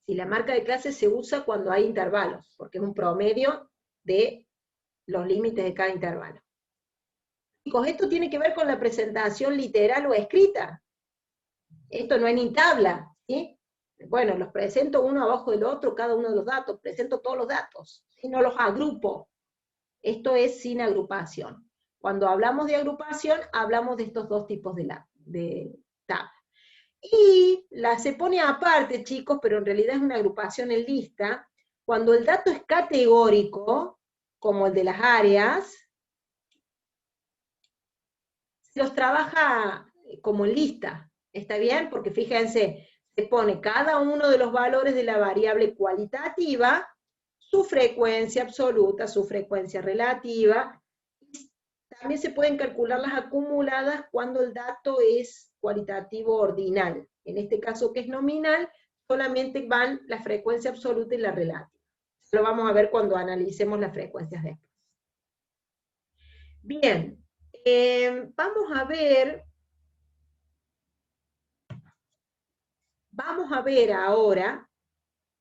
Si la marca de clase se usa cuando hay intervalos, porque es un promedio de los límites de cada intervalo. Chicos, esto tiene que ver con la presentación literal o escrita. Esto no es ni tabla, ¿sí? Bueno, los presento uno abajo del otro, cada uno de los datos, presento todos los datos, y no los agrupo. Esto es sin agrupación. Cuando hablamos de agrupación, hablamos de estos dos tipos de tabla. Y se pone aparte, chicos, pero en realidad es una agrupación en lista, cuando el dato es categórico, como el de las áreas, se los trabaja como en lista, ¿está bien? Porque fíjense, se pone cada uno de los valores de la variable cualitativa, su frecuencia absoluta, su frecuencia relativa. También se pueden calcular las acumuladas cuando el dato es cualitativo ordinal. En este caso, que es nominal, solamente van la frecuencia absoluta y la relativa. Lo vamos a ver cuando analicemos las frecuencias después. Bien, vamos a ver ahora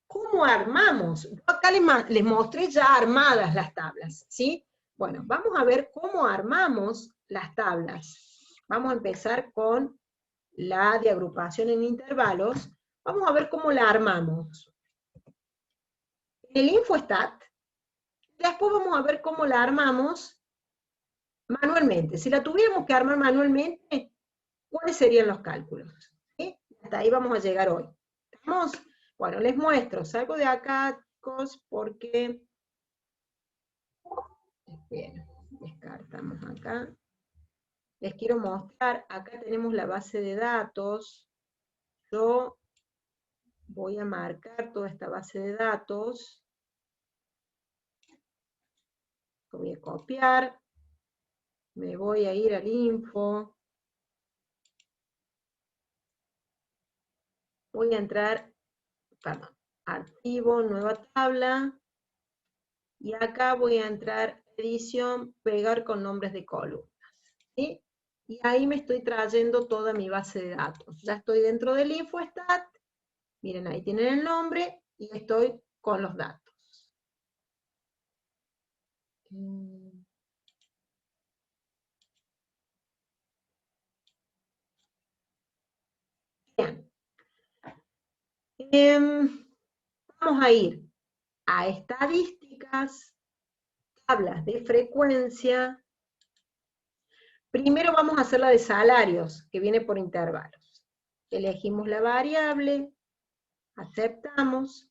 cómo armamos. Yo acá les mostré ya armadas las tablas, ¿sí? Bueno, vamos a ver cómo armamos las tablas. Vamos a empezar con la de agrupación en intervalos. Vamos a ver cómo la armamos. En el Infostat, después vamos a ver cómo la armamos manualmente. Si la tuviéramos que armar manualmente, ¿cuáles serían los cálculos? ¿Sí? Hasta ahí vamos a llegar hoy. ¿Estamos? Bueno, les muestro. Salgo de acá, chicos, porque... Bien, descartamos acá. Les quiero mostrar, acá tenemos la base de datos. Yo voy a marcar toda esta base de datos. Voy a copiar. Me voy a ir al info. Voy a entrar, perdón, archivo, nueva tabla. Y acá voy a entrar edición, pegar con nombres de columnas. ¿Sí? y ahí me estoy trayendo toda mi base de datos. Ya estoy dentro del InfoStat, miren, ahí tienen el nombre, y estoy con los datos. Bien. Vamos a ir a estadísticas, tablas de frecuencia. Primero vamos a hacer la de salarios, que viene por intervalos. Elegimos la variable, aceptamos,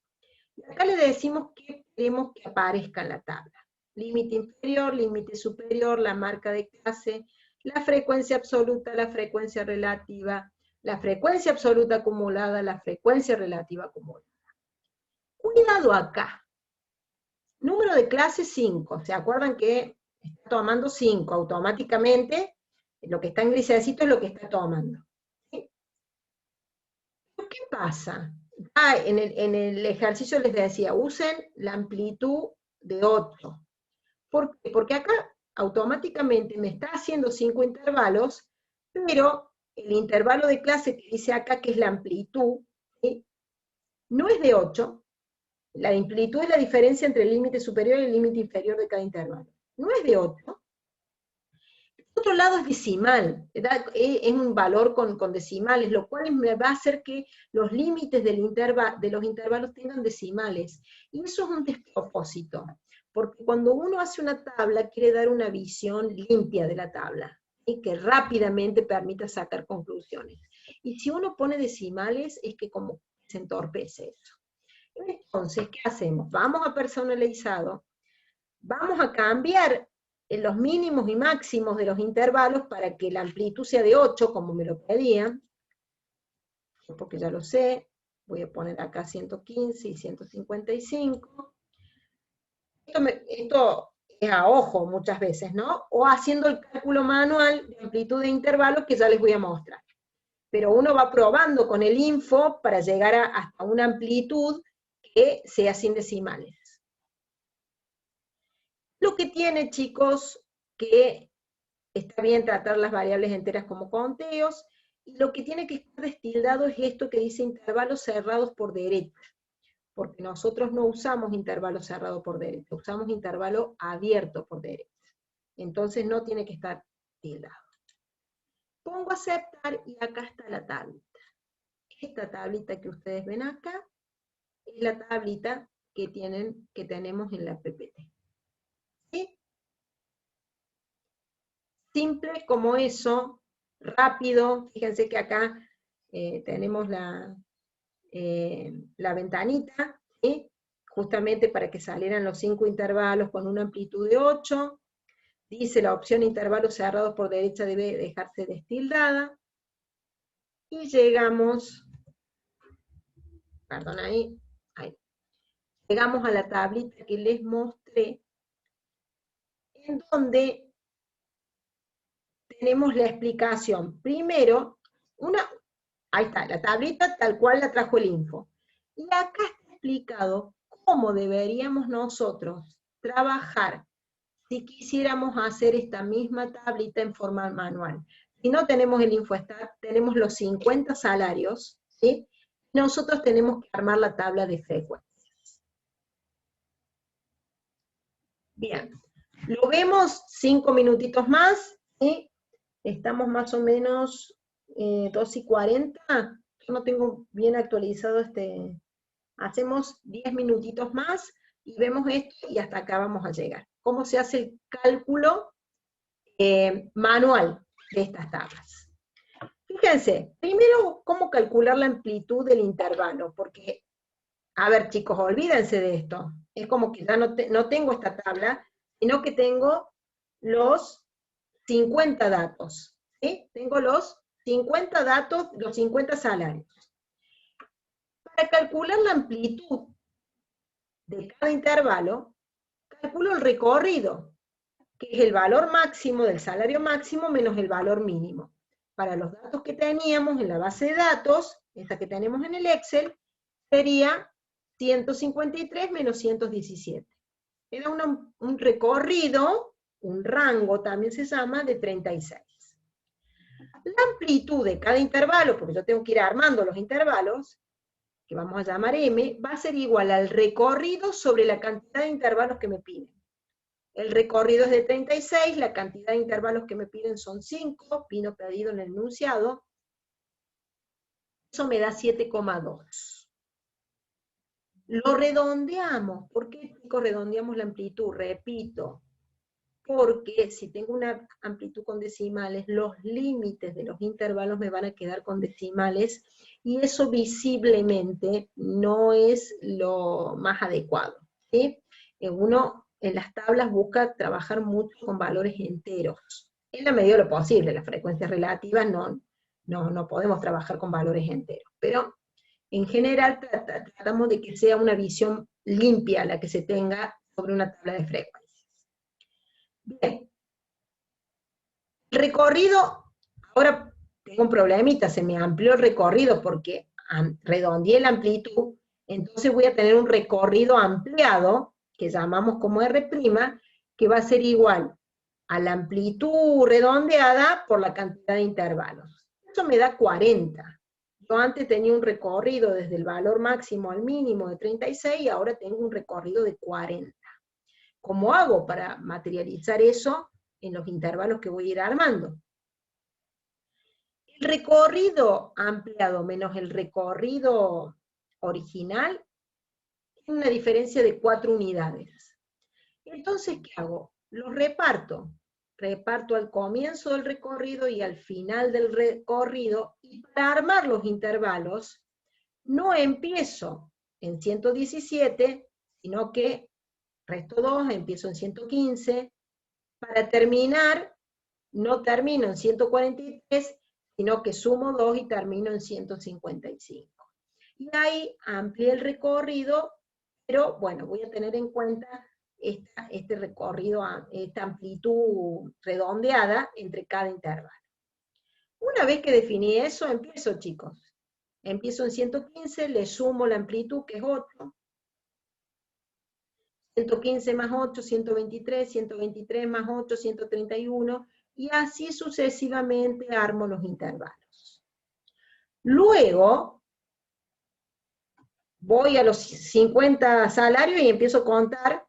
y acá le decimos que queremos que aparezca en la tabla. Límite inferior, límite superior, la marca de clase, la frecuencia absoluta, la frecuencia relativa, la frecuencia absoluta acumulada, la frecuencia relativa acumulada. Cuidado acá. Número de clase 5. ¿Se acuerdan que está tomando 5 automáticamente? Lo que está en grisecito es lo que está tomando. ¿Sí? ¿Qué pasa? En el ejercicio les decía, usen la amplitud de 8. ¿Por qué? Porque acá automáticamente me está haciendo 5 intervalos, pero el intervalo de clase que dice acá, que es la amplitud, ¿sí? No es de 8. La amplitud es la diferencia entre el límite superior y el límite inferior de cada intervalo. No es de 8. Por otro lado es decimal, ¿verdad? Es un valor con decimales, lo cual me va a hacer que los límites de los intervalos tengan decimales. Y eso es un despropósito, porque cuando uno hace una tabla quiere dar una visión limpia de la tabla, y que rápidamente permita sacar conclusiones. Y si uno pone decimales es que como se entorpece eso. Entonces, ¿qué hacemos? Vamos a personalizado, vamos a cambiar los mínimos y máximos de los intervalos para que la amplitud sea de 8, como me lo pedían, porque ya lo sé, voy a poner acá 115 y 155. Esto es a ojo muchas veces, ¿no? O haciendo el cálculo manual de amplitud de intervalos que ya les voy a mostrar. Pero uno va probando con el info para llegar hasta una amplitud que sea sin decimales. Lo que tiene, chicos, que está bien tratar las variables enteras como conteos, y lo que tiene que estar destildado es esto que dice intervalos cerrados por derecha, porque nosotros no usamos intervalo cerrado por derecha, usamos intervalo abierto por derecha. Entonces no tiene que estar tildado. Pongo aceptar y acá está la tablita. Esta tablita que ustedes ven acá es la tablita que tenemos en la PPT. ¿Sí? Simple como eso, rápido. Fíjense que acá tenemos la ventanita, ¿sí? Justamente para que salieran los 5 intervalos con una amplitud de 8. Dice la opción intervalos cerrados por derecha debe dejarse destildada. Y llegamos, perdón, ahí. Llegamos a la tablita que les mostré, en donde tenemos la explicación. Primero, ahí está, la tablita tal cual la trajo el info. Y acá está explicado cómo deberíamos nosotros trabajar si quisiéramos hacer esta misma tablita en forma manual. Si no tenemos el InfoStat, tenemos los 50 salarios, ¿sí? Nosotros tenemos que armar la tabla de frecuencias. Bien, lo vemos 5 minutitos más, ¿sí? Estamos más o menos 2:40. Yo no tengo bien actualizado hacemos 10 minutitos más y vemos esto y hasta acá vamos a llegar. ¿Cómo se hace el cálculo manual de estas tablas? Fíjense, primero, ¿cómo calcular la amplitud del intervalo? Porque, a ver chicos, olvídense de esto. Es como que ya no tengo esta tabla, sino que tengo los 50 datos. ¿Sí? Tengo los 50 datos, los 50 salarios. Para calcular la amplitud de cada intervalo, calculo el recorrido, que es el valor máximo del salario máximo menos el valor mínimo. Para los datos que teníamos en la base de datos, esta que tenemos en el Excel, sería 153 menos 117. Era un recorrido, un rango también se llama, de 36. la amplitud de cada intervalo, porque yo tengo que ir armando los intervalos, que vamos a llamar M, va a ser igual al recorrido sobre la cantidad de intervalos que me piden. El recorrido es de 36, la cantidad de intervalos que me piden son 5, vino pedido en el enunciado, eso me da 7,2. Lo redondeamos. ¿Por qué, chicos, redondeamos la amplitud? Repito, porque si tengo una amplitud con decimales, los límites de los intervalos me van a quedar con decimales, y eso visiblemente no es lo más adecuado, ¿sí? Uno en las tablas busca trabajar mucho con valores enteros. En la medida de lo posible, las frecuencias relativas no podemos trabajar con valores enteros, pero en general tratamos de que sea una visión limpia la que se tenga sobre una tabla de frecuencias. Bien, el recorrido, ahora tengo un problemita, se me amplió el recorrido porque redondeé la amplitud, entonces voy a tener un recorrido ampliado, que llamamos como R', que va a ser igual a la amplitud redondeada por la cantidad de intervalos. Eso me da 40. Yo antes tenía un recorrido desde el valor máximo al mínimo de 36, y ahora tengo un recorrido de 40. ¿Cómo hago para materializar eso en los intervalos que voy a ir armando? El recorrido ampliado menos el recorrido original tiene una diferencia de 4 unidades. Entonces, ¿qué hago? Los reparto. Reparto al comienzo del recorrido y al final del recorrido, y para armar los intervalos no empiezo en 117, sino que resto 2, empiezo en 115, para terminar, no termino en 143, sino que sumo 2 y termino en 155. Y ahí amplié el recorrido, pero bueno, voy a tener en cuenta este recorrido, esta amplitud redondeada entre cada intervalo. Una vez que definí eso, empiezo, chicos. Empiezo en 115, le sumo la amplitud, que es 8, 115 más 8, 123, 123 más 8, 131, y así sucesivamente armo los intervalos. Luego, voy a los 50 salarios y empiezo a contar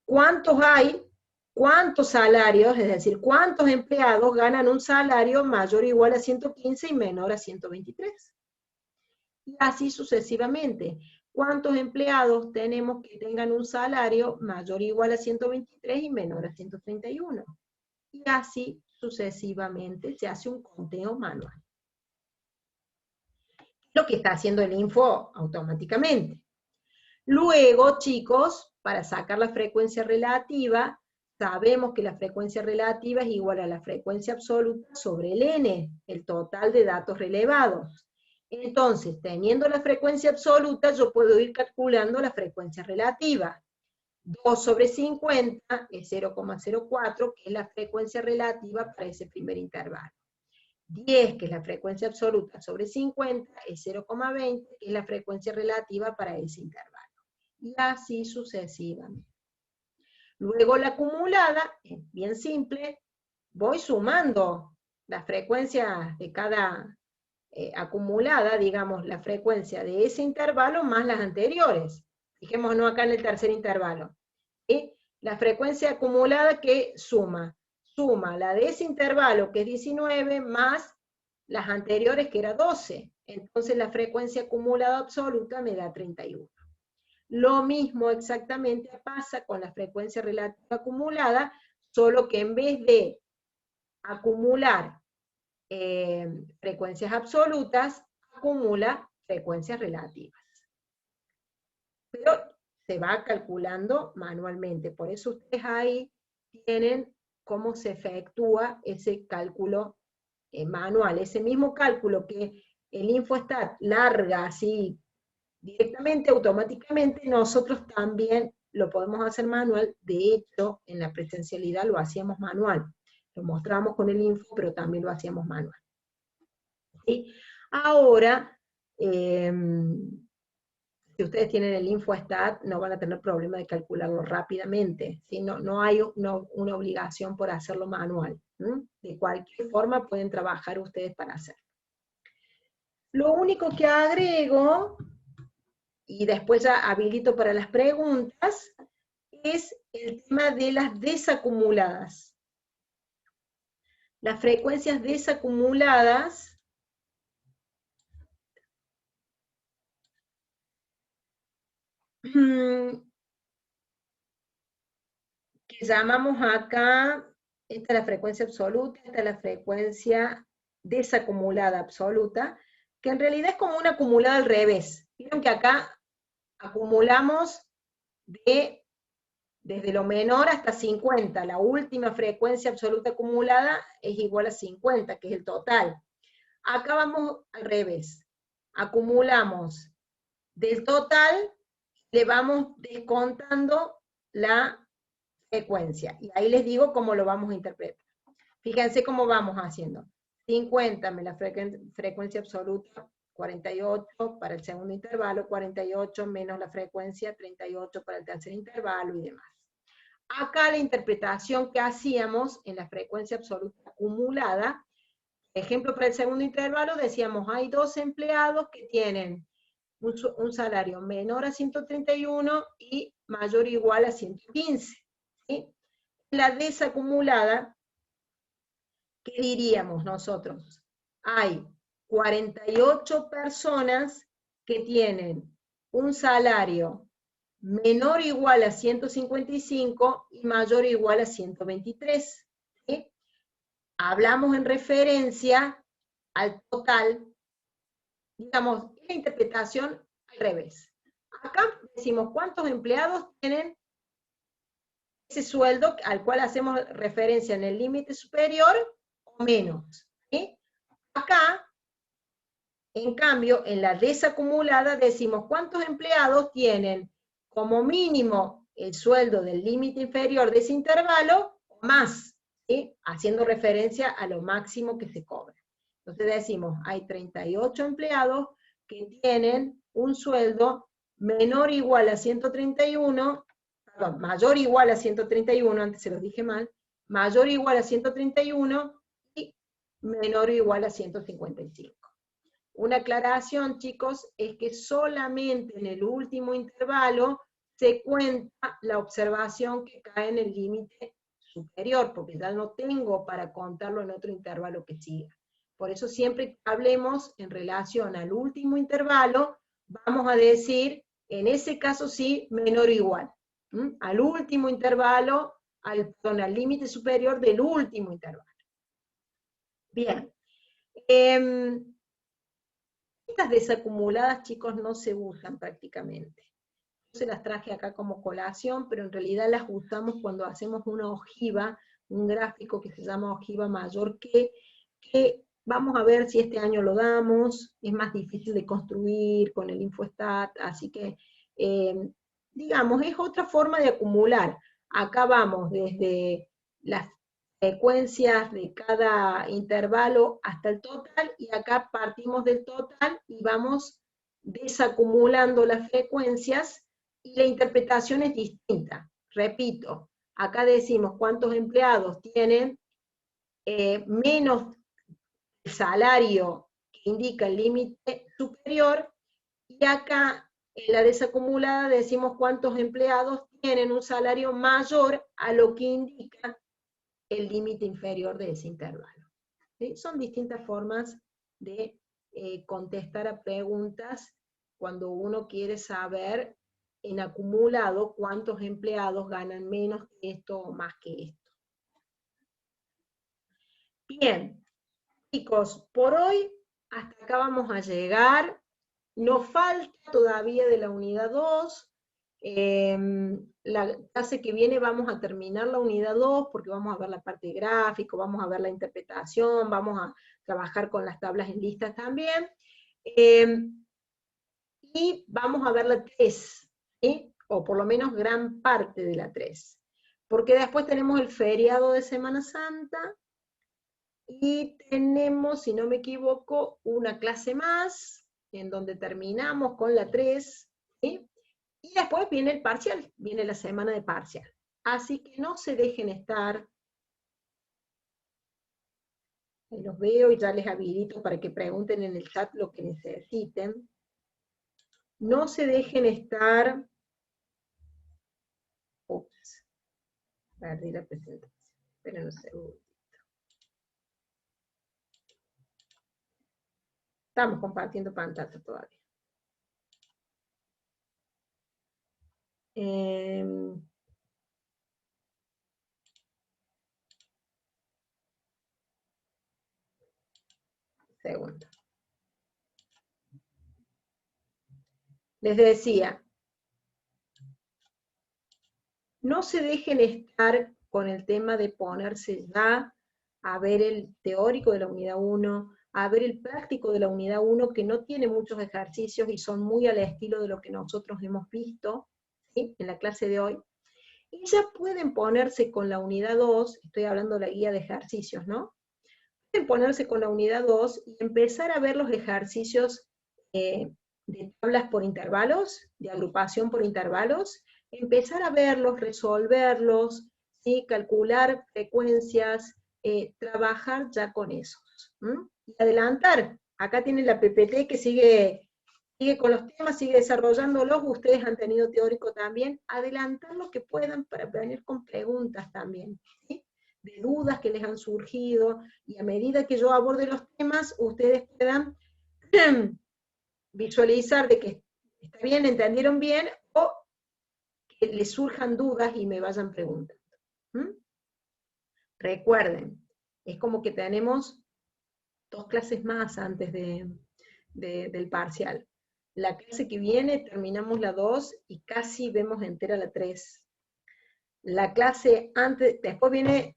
cuántos hay, cuántos salarios, es decir, cuántos empleados ganan un salario mayor o igual a 115 y menor a 123. Y así sucesivamente. ¿Cuántos empleados tenemos que tengan un salario mayor o igual a 123 y menor a 131? Y así sucesivamente se hace un conteo manual. Lo que está haciendo el info automáticamente. Luego, chicos, para sacar la frecuencia relativa, sabemos que la frecuencia relativa es igual a la frecuencia absoluta sobre el n, el total de datos relevados. Entonces, teniendo la frecuencia absoluta, yo puedo ir calculando la frecuencia relativa. 2 sobre 50 es 0,04, que es la frecuencia relativa para ese primer intervalo. 10, que es la frecuencia absoluta, sobre 50, es 0,20, que es la frecuencia relativa para ese intervalo. Y así sucesivamente. Luego la acumulada es bien simple, voy sumando la frecuencia de cada acumulada, digamos, la frecuencia de ese intervalo más las anteriores. Fijémonos acá en el tercer intervalo. ¿Sí? La frecuencia acumulada que suma la de ese intervalo, que es 19, más las anteriores, que era 12. Entonces la frecuencia acumulada absoluta me da 31. Lo mismo exactamente pasa con la frecuencia relativa acumulada, solo que en vez de acumular frecuencias absolutas, acumula frecuencias relativas. Pero se va calculando manualmente, por eso ustedes ahí tienen cómo se efectúa ese cálculo manual, ese mismo cálculo que el InfoStat larga así directamente, automáticamente, nosotros también lo podemos hacer manual. De hecho, en la presencialidad lo hacíamos manual. Lo mostramos con el info, pero también lo hacíamos manual. ¿Sí? Ahora, si ustedes tienen el InfoStat, no van a tener problema de calcularlo rápidamente. ¿Sí? No hay una obligación por hacerlo manual. De cualquier forma pueden trabajar ustedes para hacerlo. Lo único que agrego, y después ya habilito para las preguntas, es el tema de las desacumuladas. Las frecuencias desacumuladas que llamamos acá, esta es la frecuencia absoluta, esta es la frecuencia desacumulada absoluta, que en realidad es como una acumulada al revés. Vieron que acá acumulamos desde lo menor hasta 50, la última frecuencia absoluta acumulada es igual a 50, que es el total. Acá vamos al revés, acumulamos del total, le vamos descontando la frecuencia, y ahí les digo cómo lo vamos a interpretar. Fíjense cómo vamos haciendo. 50 la frecuencia absoluta, 48 para el segundo intervalo, 48 menos la frecuencia, 38 para el tercer intervalo y demás. Acá la interpretación que hacíamos en la frecuencia absoluta acumulada, ejemplo para el segundo intervalo, decíamos hay dos empleados que tienen un salario menor a 131 y mayor o igual a 115. ¿Sí? La desacumulada, ¿qué diríamos nosotros? Hay 48 personas que tienen un salario menor o igual a 155 y mayor o igual a 123. ¿Sí? Hablamos en referencia al total, digamos, la interpretación al revés. Acá decimos cuántos empleados tienen ese sueldo al cual hacemos referencia en el límite superior o menos. ¿Sí? Acá, en cambio, en la desacumulada decimos cuántos empleados tienen como mínimo el sueldo del límite inferior de ese intervalo o más, ¿sí? Haciendo referencia a lo máximo que se cobra. Entonces decimos, hay 38 empleados que tienen un sueldo menor o igual a 131, perdón, mayor o igual a 131, antes se los dije mal, mayor o igual a 131 y menor o igual a 155. Una aclaración, chicos, es que solamente en el último intervalo se cuenta la observación que cae en el límite superior, porque ya no tengo para contarlo en otro intervalo que siga. Por eso siempre que hablemos en relación al último intervalo, vamos a decir, en ese caso sí, menor o igual. Al último intervalo, al límite superior del último intervalo. Bien. Estas desacumuladas, chicos, no se usan prácticamente. Yo se las traje acá como colación, pero en realidad las usamos cuando hacemos una ojiva, un gráfico que se llama ojiva mayor que vamos a ver si este año lo damos, es más difícil de construir con el Infostat, así que, digamos, es otra forma de acumular. Acá vamos desde las frecuencias de cada intervalo hasta el total, y acá partimos del total y vamos desacumulando las frecuencias, y la interpretación es distinta. Repito, acá decimos cuántos empleados tienen menos el salario que indica el límite superior, y acá en la desacumulada decimos cuántos empleados tienen un salario mayor a lo que indica el límite inferior de ese intervalo. ¿Sí? Son distintas formas de contestar a preguntas cuando uno quiere saber en acumulado cuántos empleados ganan menos que esto o más que esto. Bien, chicos, por hoy hasta acá vamos a llegar. Nos falta todavía de la unidad 2. La clase que viene vamos a terminar la unidad 2 porque vamos a ver la parte gráfica, vamos a ver la interpretación, vamos a trabajar con las tablas en listas también. Y vamos a ver la 3, ¿sí? O por lo menos gran parte de la 3. Porque después tenemos el feriado de Semana Santa, y tenemos, si no me equivoco, una clase más, en donde terminamos con la 3, ¿sí? Y después viene el parcial, viene la semana de parcial. Así que no se dejen estar Ahí los veo y ya les habilito para que pregunten en el chat lo que necesiten. No se dejen estar... Ups, perdí la presentación. Esperen un segundo. Estamos compartiendo pantalla todavía. Segundo. Les decía, no se dejen estar con el tema de ponerse ya a ver el teórico de la unidad 1, a ver el práctico de la unidad 1, que no tiene muchos ejercicios y son muy al estilo de lo que nosotros hemos visto, ¿sí?, en la clase de hoy. Y ya pueden ponerse con la unidad 2, estoy hablando de la guía de ejercicios, ¿no? Pueden ponerse con la unidad 2 y empezar a ver los ejercicios de tablas por intervalos, de agrupación por intervalos, empezar a verlos, resolverlos, ¿sí?, calcular frecuencias, trabajar ya con esos. Y adelantar, acá tienen la PPT que sigue con los temas, sigue desarrollándolos, ustedes han tenido teórico también, adelantar lo que puedan para venir con preguntas también, ¿sí?, de dudas que les han surgido, y a medida que yo aborde los temas, ustedes puedan visualizar de que está bien, entendieron bien, o que les surjan dudas y me vayan preguntando. Recuerden, es como que tenemos 2 clases más antes del parcial. La clase que viene terminamos la 2 y casi vemos entera la 3. La clase antes, después viene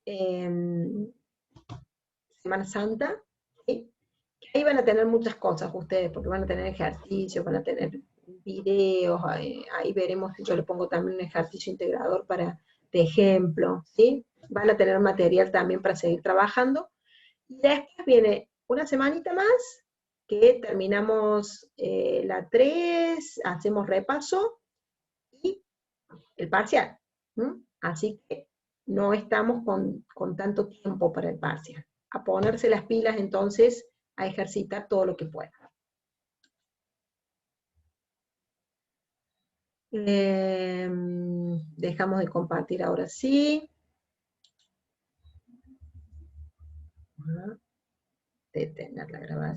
Semana Santa, ¿sí?, que ahí van a tener muchas cosas ustedes, porque van a tener ejercicios, van a tener videos, ahí veremos, yo le pongo también un ejercicio integrador de ejemplo, ¿sí? Van a tener material también para seguir trabajando. Y después viene una semanita más, que terminamos la 3, hacemos repaso, y el parcial. Así que no estamos con tanto tiempo para el parcial. A ponerse las pilas entonces, a ejercitar todo lo que pueda. Dejamos de compartir ahora sí. Detener la grabación.